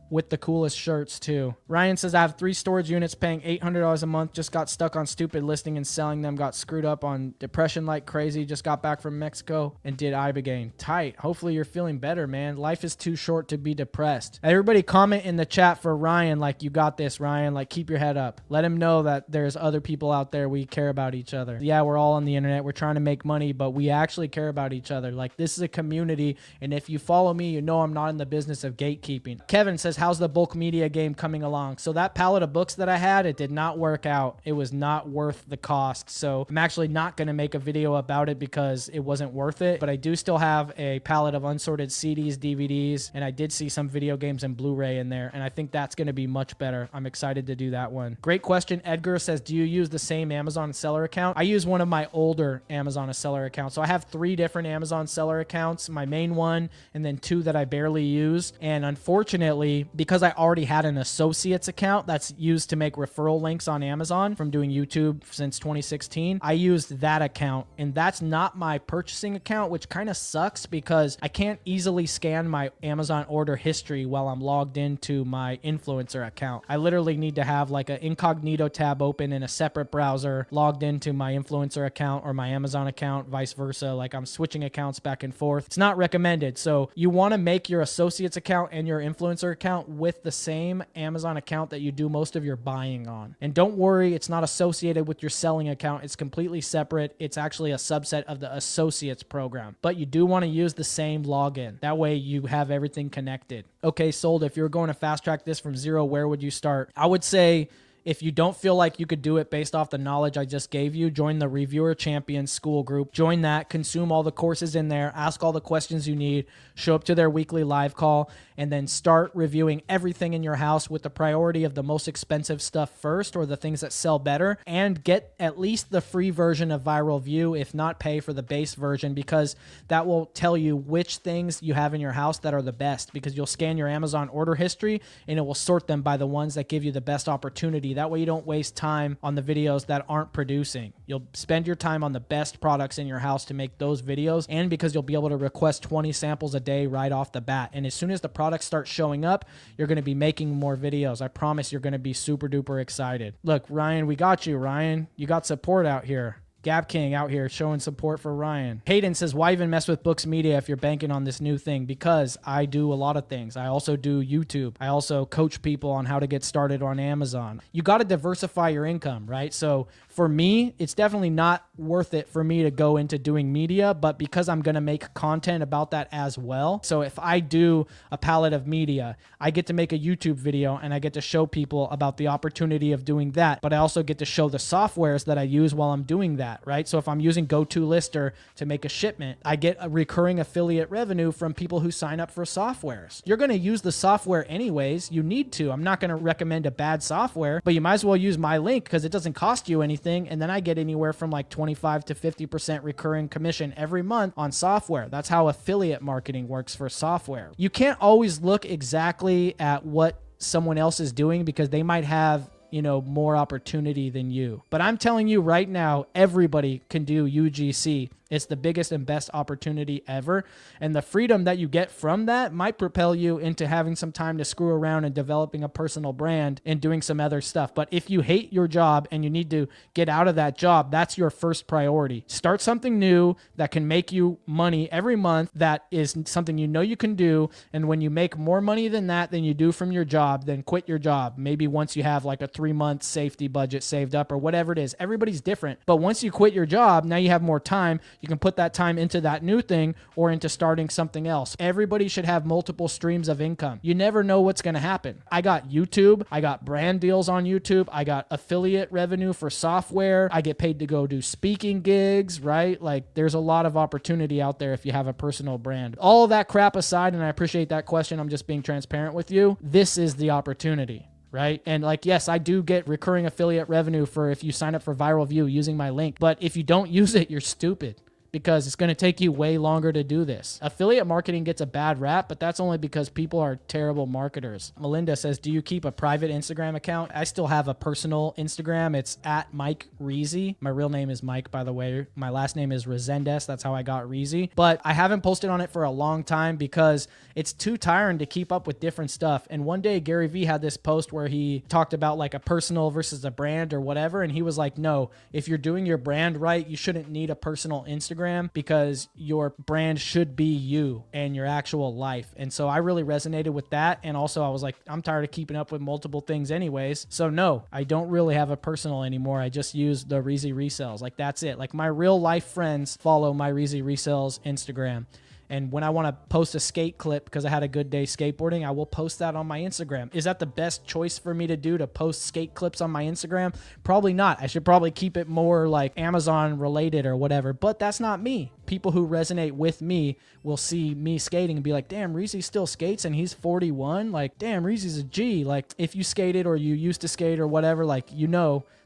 with the coolest shirts too. Ryan says, I have 3 storage units paying $800 a month. Just got stuck on stupid listing and selling them. Got screwed up on depression like crazy. Just got back from Mexico and did Ibogaine. Tight. Hopefully you're feeling better, man. Life is too short to be depressed. Everybody comment in the chat for Ryan like, you got this, Ryan. Like, keep your head up. Let him know that there's other people out there. We care about each other. Yeah, we're all on the internet. We're trying to make money, but we actually care about each other. Like, this is a community, and if you follow me, you know I'm not in the business of gatekeeping. Kevin says, how's the bulk media game coming along? So that pallet of books that I had, it did not work out. It was not worth the cost. So I'm actually not going to make a video about it because it wasn't worth it. But I do still have a pallet of unsorted CDs, DVDs, and I did see some video games and Blu-ray in there. And I think that's going to be much better. I'm excited to do that one. Great question. Edgar says, do you use the same Amazon seller account? I use one of my older Amazon seller accounts. So I have 3 different Amazon seller accounts, my main one, and then 2 that I barely use. And unfortunately, because I already had an associates account that's used to make referral links on Amazon from doing YouTube since 2016, I used that account, and that's not my purchasing account, which kind of sucks because I can't easily scan my Amazon order history while I'm logged into my influencer account. I literally need to have like an incognito tab open in a separate browser, logged into my influencer account or my Amazon account, vice versa. Like, I'm switching accounts back and forth. It's not recommended. So you want to make your associates account and your influencer account account with the same Amazon account that you do most of your buying on. And don't worry, it's not associated with your selling account. It's completely separate. It's actually a subset of the associates program, but you do want to use the same login. That way you have everything connected. Okay, sold. If you're going to fast track this from zero, where would you start? I would say, if you don't feel like you could do it based off the knowledge I just gave you, join the Reviewer Champions school group. Join that, consume all the courses in there, ask all the questions you need, show up to their weekly live call, and then start reviewing everything in your house with the priority of the most expensive stuff first, or the things that sell better, and get at least the free version of Viral View, if not pay for the base version, because that will tell you which things you have in your house that are the best, because you'll scan your Amazon order history and it will sort them by the ones that give you the best opportunity. That way you don't waste time on the videos that aren't producing. You'll spend your time on the best products in your house to make those videos, and because you'll be able to request 20 samples a day right off the bat. And as soon as the products start showing up, you're going to be making more videos. I promise you're going to be super duper excited. Look, Ryan, we got you, Ryan. You got support out here. Gap King out here showing support for Ryan. Hayden says, why even mess with Books Media if you're banking on this new thing? Because I do a lot of things. I also do YouTube. I also coach people on how to get started on Amazon. You got to diversify your income, right? So for me, it's definitely not worth it for me to go into doing media, but because I'm going to make content about that as well. So if I do a palette of media, I get to make a YouTube video and I get to show people about the opportunity of doing that. But I also get to show the softwares that I use while I'm doing that, right? So if I'm using GoToLister to make a shipment, I get a recurring affiliate revenue from people who sign up for softwares. You're going to use the software anyways. You need to. I'm not going to recommend a bad software, but you might as well use my link because it doesn't cost you anything. And then I get anywhere from like 25 to 50% recurring commission every month on software. That's how affiliate marketing works for software. You can't always look exactly at what someone else is doing because they might have more opportunity than you. But I'm telling you right now, everybody can do UGC. It's the biggest and best opportunity ever. And the freedom that you get from that might propel you into having some time to screw around and developing a personal brand and doing some other stuff. But if you hate your job and you need to get out of that job, that's your first priority. Start something new that can make you money every month. That is something you can do. And when you make more money than that than you do from your job, then quit your job. Maybe once you have like a 3-month safety budget saved up or whatever it is. Everybody's different. But once you quit your job, now you have more time. You can put that time into that new thing or into starting something else. Everybody should have multiple streams of income. You never know what's going to happen. I got YouTube. I got brand deals on YouTube. I got affiliate revenue for software. I get paid to go do speaking gigs, right? Like there's a lot of opportunity out there if you have a personal brand. All of that crap aside, and I appreciate that question. I'm just being transparent with you. This is the opportunity. Right? And like, yes, I do get recurring affiliate revenue for if you sign up for Viral View using my link. But if you don't use it, you're stupid. Because it's going to take you way longer to do this. Affiliate marketing gets a bad rap, but that's only because people are terrible marketers. Melinda says, do you keep a private Instagram account? I still have a personal Instagram. It's at Mike Reezy. My real name is Mike, by the way. My last name is Resendes. That's how I got Reezy. But I haven't posted on it for a long time because it's too tiring to keep up with different stuff. And one day Gary Vee had this post where he talked about like a personal versus a brand or whatever. And he was like, no, if you're doing your brand right, you shouldn't need a personal Instagram because your brand should be you and your actual life. And so I really resonated with that. And also I was like, I'm tired of keeping up with multiple things anyways. So no, I don't really have a personal anymore. I just use the Reezy Resells. Like that's it. Like my real life friends follow my Reezy Resells Instagram. And when I want to post a skate clip because I had a good day skateboarding, I will post that on my Instagram. Is that the best choice for me to do, to post skate clips on my Instagram? Probably not. I should probably keep it more like Amazon related or whatever, but that's not me. People who resonate with me will see me skating and be like, damn, Reezy still skates and he's 41. Like, damn, Reezy's a G. Like if you skated or you used to skate or whatever, like,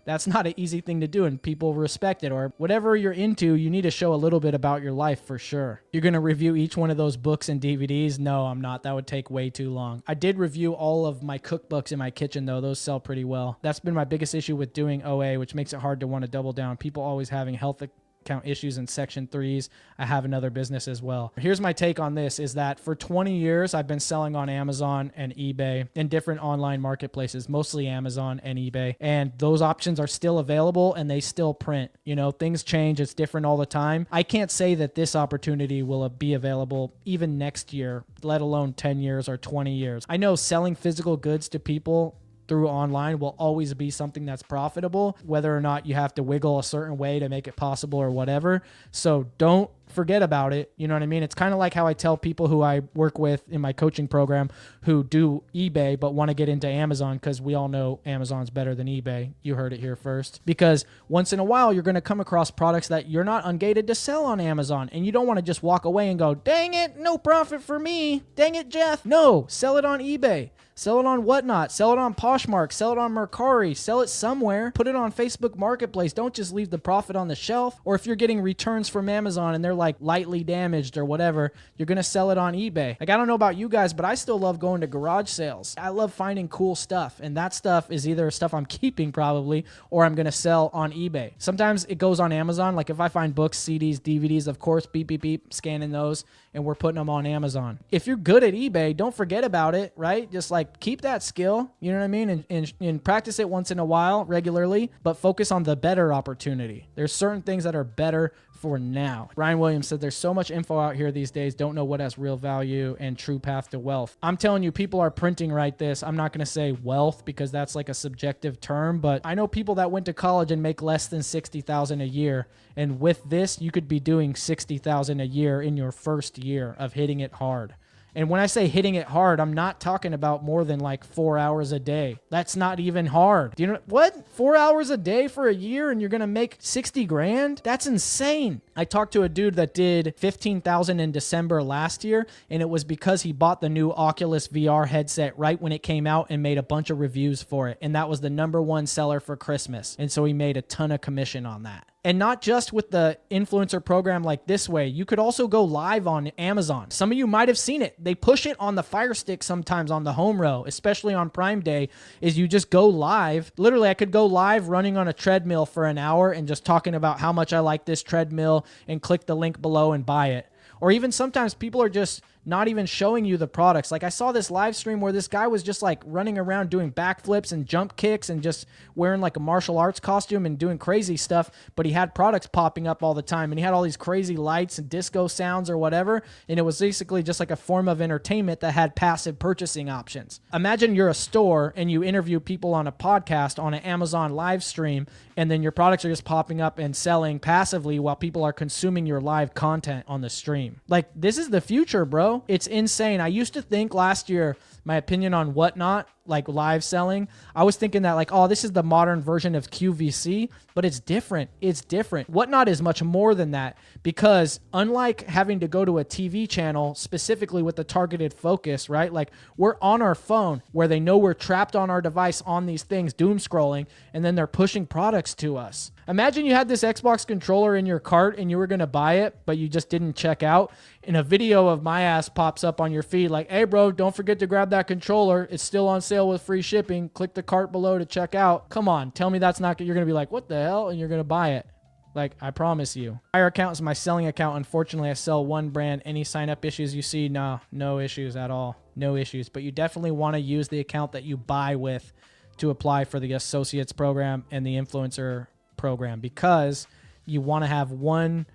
that's not an easy thing to do and people respect it. Or whatever you're into, you need to show a little bit about your life for sure. You're going to review each one of those books and DVDs? No, I'm not. That would take way too long. I did review all of my cookbooks in my kitchen though. Those sell pretty well. That's been my biggest issue with doing OA, which makes it hard to want to double down. People always having health count issues in section 3s. I have another business as well. Here's my take on this is that for 20 years, I've been selling on Amazon and eBay and different online marketplaces, mostly Amazon and eBay. And those options are still available and they still print. You know, things change. It's different all the time. I can't say that this opportunity will be available even next year, let alone 10 years or 20 years. I know selling physical goods to people through online will always be something that's profitable, whether or not you have to wiggle a certain way to make it possible or whatever. So don't forget about it. You know what I mean? It's kind of like how I tell people who I work with in my coaching program who do eBay but want to get into Amazon, because we all know Amazon's better than eBay. You heard it here first. Because once in a while, you're going to come across products that you're not ungated to sell on Amazon, and you don't want to just walk away and go, dang it, no profit for me. Dang it, Jeff. No, sell it on eBay. Sell it on Whatnot. Sell it on Poshmark. Sell it on Mercari. Sell it somewhere. Put it on Facebook Marketplace. Don't just leave the profit on the shelf. Or if you're getting returns from Amazon and they're like lightly damaged or whatever, you're going to sell it on eBay. Like, I don't know about you guys, but I still love going to garage sales. I love finding cool stuff. And that stuff is either stuff I'm keeping probably, or I'm going to sell on eBay. Sometimes it goes on Amazon. Like if I find books, CDs, DVDs, of course, beep, beep, beep, scanning those, and we're putting them on Amazon. If you're good at eBay, don't forget about it, right? Just like keep that skill, you know what I mean? And practice it once in a while regularly, but focus on the better opportunity. There's certain things that are better for now. Ryan Williams said there's so much info out here these days, don't know what has real value and true path to wealth. I'm telling you, people are printing right this. I'm not going to say wealth because that's like a subjective term, but I know people that went to college and make less than $60,000 a year. And with this, you could be doing $60,000 a year in your first year of hitting it hard. And when I say hitting it hard, I'm not talking about more than like 4 hours a day. That's not even hard. Do you know what? 4 hours a day for a year and you're going to make 60 grand? That's insane. I talked to a dude that did 15,000 in December last year, and it was because he bought the new Oculus VR headset right when it came out and made a bunch of reviews for it. And that was the #1 seller for Christmas. And so he made a ton of commission on that. And not just with the influencer program like this way, you could also go live on Amazon. Some of you might have seen it. They push it on the Fire Stick sometimes on the home row, especially on Prime Day, is you just go live. Literally, I could go live running on a treadmill for an hour and just talking about how much I like this treadmill and click the link below and buy it. Or even sometimes people are just not even showing you the products. Like I saw this live stream where this guy was just like running around doing backflips and jump kicks and just wearing like a martial arts costume and doing crazy stuff, but he had products popping up all the time and he had all these crazy lights and disco sounds or whatever, and it was basically just like a form of entertainment that had passive purchasing options. Imagine you're a store and you interview people on a podcast on an Amazon live stream, and then your products are just popping up and selling passively while people are consuming your live content on the stream. Like, this is the future, bro. It's insane. I used to think last year, my opinion on Whatnot, like live selling, I was thinking that like, oh, this is the modern version of QVC, but it's different. It's different. Whatnot is much more than that, because unlike having to go to a TV channel specifically with the targeted focus, right? Like we're on our phone where they know we're trapped on our device on these things, doom scrolling, and then they're pushing products to us. Imagine you had this Xbox controller in your cart and you were going to buy it, but you just didn't check out, and a video of my ass pops up on your feed like, hey bro, don't forget to grab that controller. It's still on sale with free shipping. Click the cart below to check out. Come on, tell me that's not, you're going to be like, what the hell? And you're going to buy it. Like, I promise you. Buyer account is my selling account. Unfortunately, I sell one brand. Any sign up issues you see? No issues at all. No issues. But you definitely want to use the account that you buy with to apply for the associates program and the influencer program, because you want to have one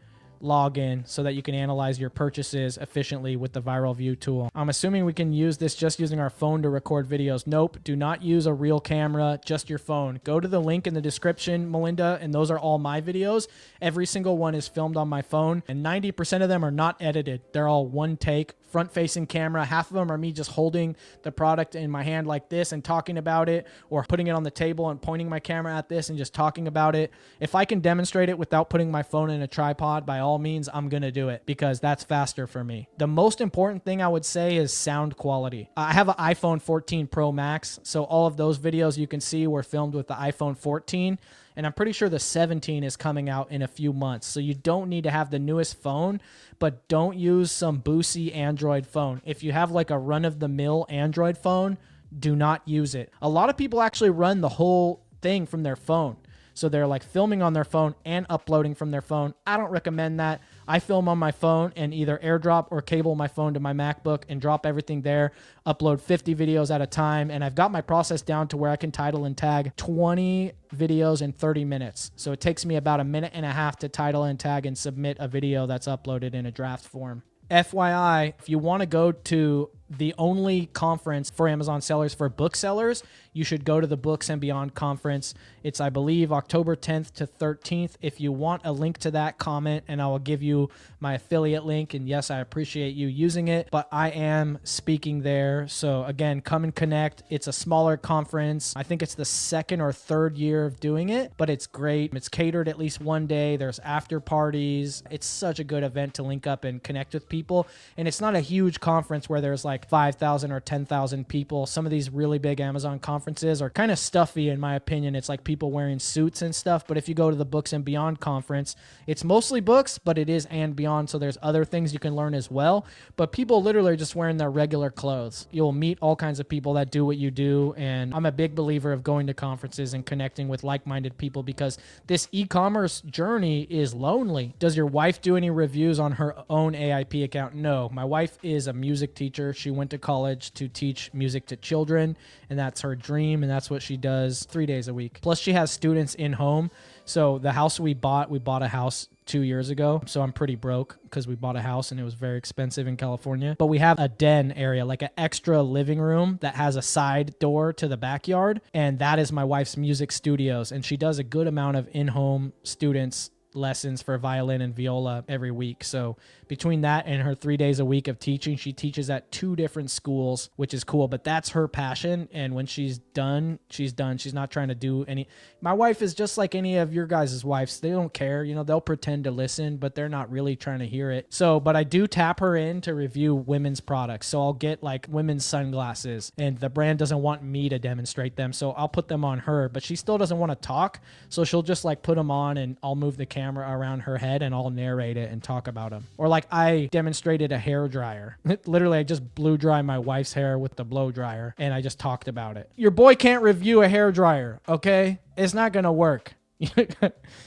login so that you can analyze your purchases efficiently with the Viral View tool. I'm assuming we can use this just using our phone to record videos. Nope, do not use a real camera, just your phone. Go to the link in the description, Melinda, and those are all my videos. Every single one is filmed on my phone, and 90% of them are not edited. They're all one take, front-facing camera. Half of them are me just holding the product in my hand like this and talking about it, or putting it on the table and pointing my camera at this and just talking about it. If I can demonstrate it without putting my phone in a tripod, by all means, I'm going to do it, because that's faster for me. The most important thing I would say is sound quality. I have an iPhone 14 Pro Max, so all of those videos you can see were filmed with the iPhone 14, and I'm pretty sure the 17 is coming out in a few months. So you don't need to have the newest phone, but don't use some boosy Android phone. If you have like a run-of-the-mill Android phone, do not use it. A lot of people actually run the whole thing from their phone. So they're like filming on their phone and uploading from their phone. I don't recommend that. I film on my phone and either airdrop or cable my phone to my MacBook and drop everything there, upload 50 videos at a time. And I've got my process down to where I can title and tag 20 videos in 30 minutes. So it takes me about a minute and a half to title and tag and submit a video that's uploaded in a draft form. FYI, if you want to go to the only conference for Amazon sellers for booksellers, you should go to the Books and Beyond conference. It's, I believe, October 10th to 13th. If you want a link to that, comment and I will give you my affiliate link. And yes, I appreciate you using it, but I am speaking there. So again, come and connect. It's a smaller conference. I think it's the second or third year of doing it, but it's great. It's catered at least one day. There's after parties. It's such a good event to link up and connect with people. And it's not a huge conference where there's like 5,000 or 10,000 people. Some of these really big Amazon conferences are kind of stuffy in my opinion. It's like people wearing suits and stuff. But if you go to the Books and Beyond conference, it's mostly books, but it is and beyond. So there's other things you can learn as well. But people literally are just wearing their regular clothes. You'll meet all kinds of people that do what you do. And I'm a big believer of going to conferences and connecting with like-minded people because this e-commerce journey is lonely. Does your wife do any reviews on her own AIP account? No. My wife is a music teacher. She went to college to teach music to children, and that's her dream, and that's what she does 3 days a week. Plus, she has students in home. So the house we bought a house 2 years ago. So I'm pretty broke because we bought a house and it was very expensive in California. But we have a den area, like an extra living room that has a side door to the backyard. And that is my wife's music studios. And she does a good amount of in-home students lessons for violin and viola every week. So between that and her 3 days a week of teaching, she teaches at 2 different schools, which is cool, but that's her passion. And when she's done, she's done. She's not trying to do any. My wife is just like any of your guys' wives. They don't care. You know, they'll pretend to listen, but they're not really trying to hear it. So, but I do tap her in to review women's products. So I'll get like women's sunglasses and the brand doesn't want me to demonstrate them. So I'll put them on her, but she still doesn't want to talk. So she'll just like put them on and I'll move the camera around her head and I'll narrate it and talk about them. Or like I demonstrated a hair dryer. Literally, I just blew dry my wife's hair with the blow dryer and I just talked about it. Your boy can't review a hair dryer, okay? It's not gonna work.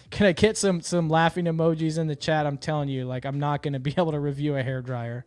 Can I get some laughing emojis in the chat? I'm telling you, like, I'm not going to be able to review a hairdryer.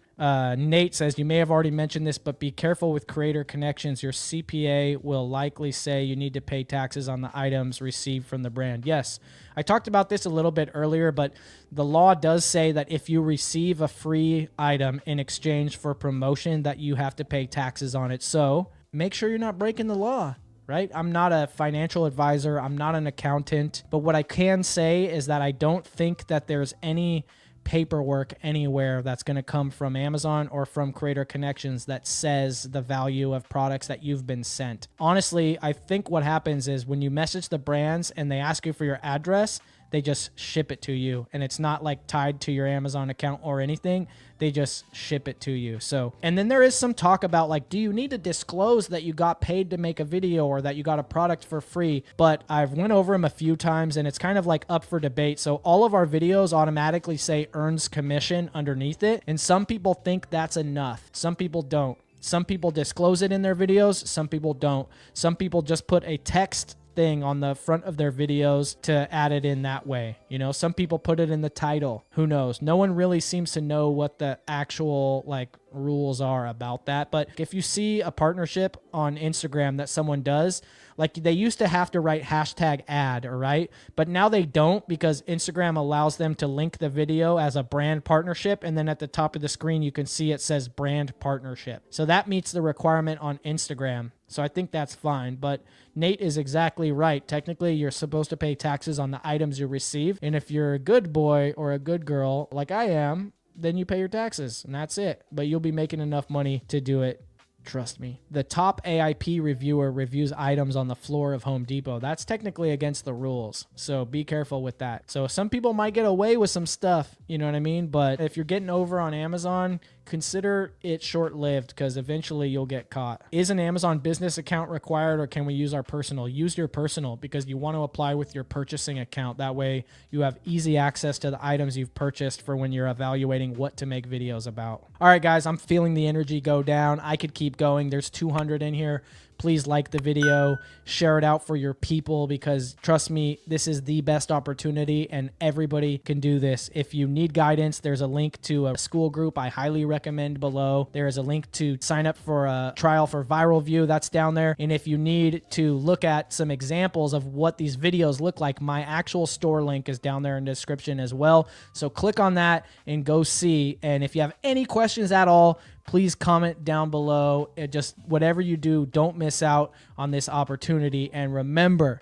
Nate says, you may have already mentioned this, but be careful with creator connections. Your CPA will likely say you need to pay taxes on the items received from the brand. Yes, I talked about this a little bit earlier, but the law does say that if you receive a free item in exchange for promotion, that you have to pay taxes on it. So make sure you're not breaking the law. Right? I'm not a financial advisor. I'm not an accountant. But what I can say is that I don't think that there's any paperwork anywhere that's going to come from Amazon or from Creator Connections that says the value of products that you've been sent. Honestly, I think what happens is when you message the brands and they ask you for your address, they just ship it to you. And it's not like tied to your Amazon account or anything. They just ship it to you. So, and then there is some talk about like, do you need to disclose that you got paid to make a video or that you got a product for free? But I've went over them a few times and it's kind of like up for debate. So all of our videos automatically say earns commission underneath it. And some people think that's enough. Some people don't. Some people disclose it in their videos. Some people don't. Some people just put a text thing on the front of their videos to add it in that way. You know, some people put it in the title. Who knows? No one really seems to know what the actual like rules are about that. But if you see a partnership on Instagram that someone does, like they used to have to write hashtag ad, all right? But now they don't because Instagram allows them to link the video as a brand partnership. And then at the top of the screen, you can see it says brand partnership. So that meets the requirement on Instagram. So I think that's fine. But Nate is exactly right. Technically, you're supposed to pay taxes on the items you receive. And if you're a good boy or a good girl like I am, then you pay your taxes and that's it. But you'll be making enough money to do it. Trust me. The top AIP reviewer reviews items on the floor of Home Depot. That's technically against the rules. So be careful with that. So some people might get away with some stuff, you know what I mean? But if you're getting over on Amazon, consider it short-lived because eventually you'll get caught. Is an Amazon business account required or can we use our personal? Use your personal because you want to apply with your purchasing account. That way you have easy access to the items you've purchased for when you're evaluating what to make videos about. All right, guys, I'm feeling the energy go down. I could keep going. There's 200 in here. please like the video, share it out for your people, because trust me, this is the best opportunity and everybody can do this. If you need guidance, there's a link to a school group I highly recommend below. There is a link to sign up for a trial for Viral View, that's down there. And if you need to look at some examples of what these videos look like, my actual store link is down there in the description as well. So click on that and go see. And if you have any questions at all, please comment down below. Just whatever you do, don't miss out on this opportunity. And remember,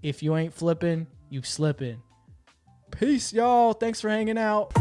if you ain't flipping, you slipping. Peace, y'all. Thanks for hanging out.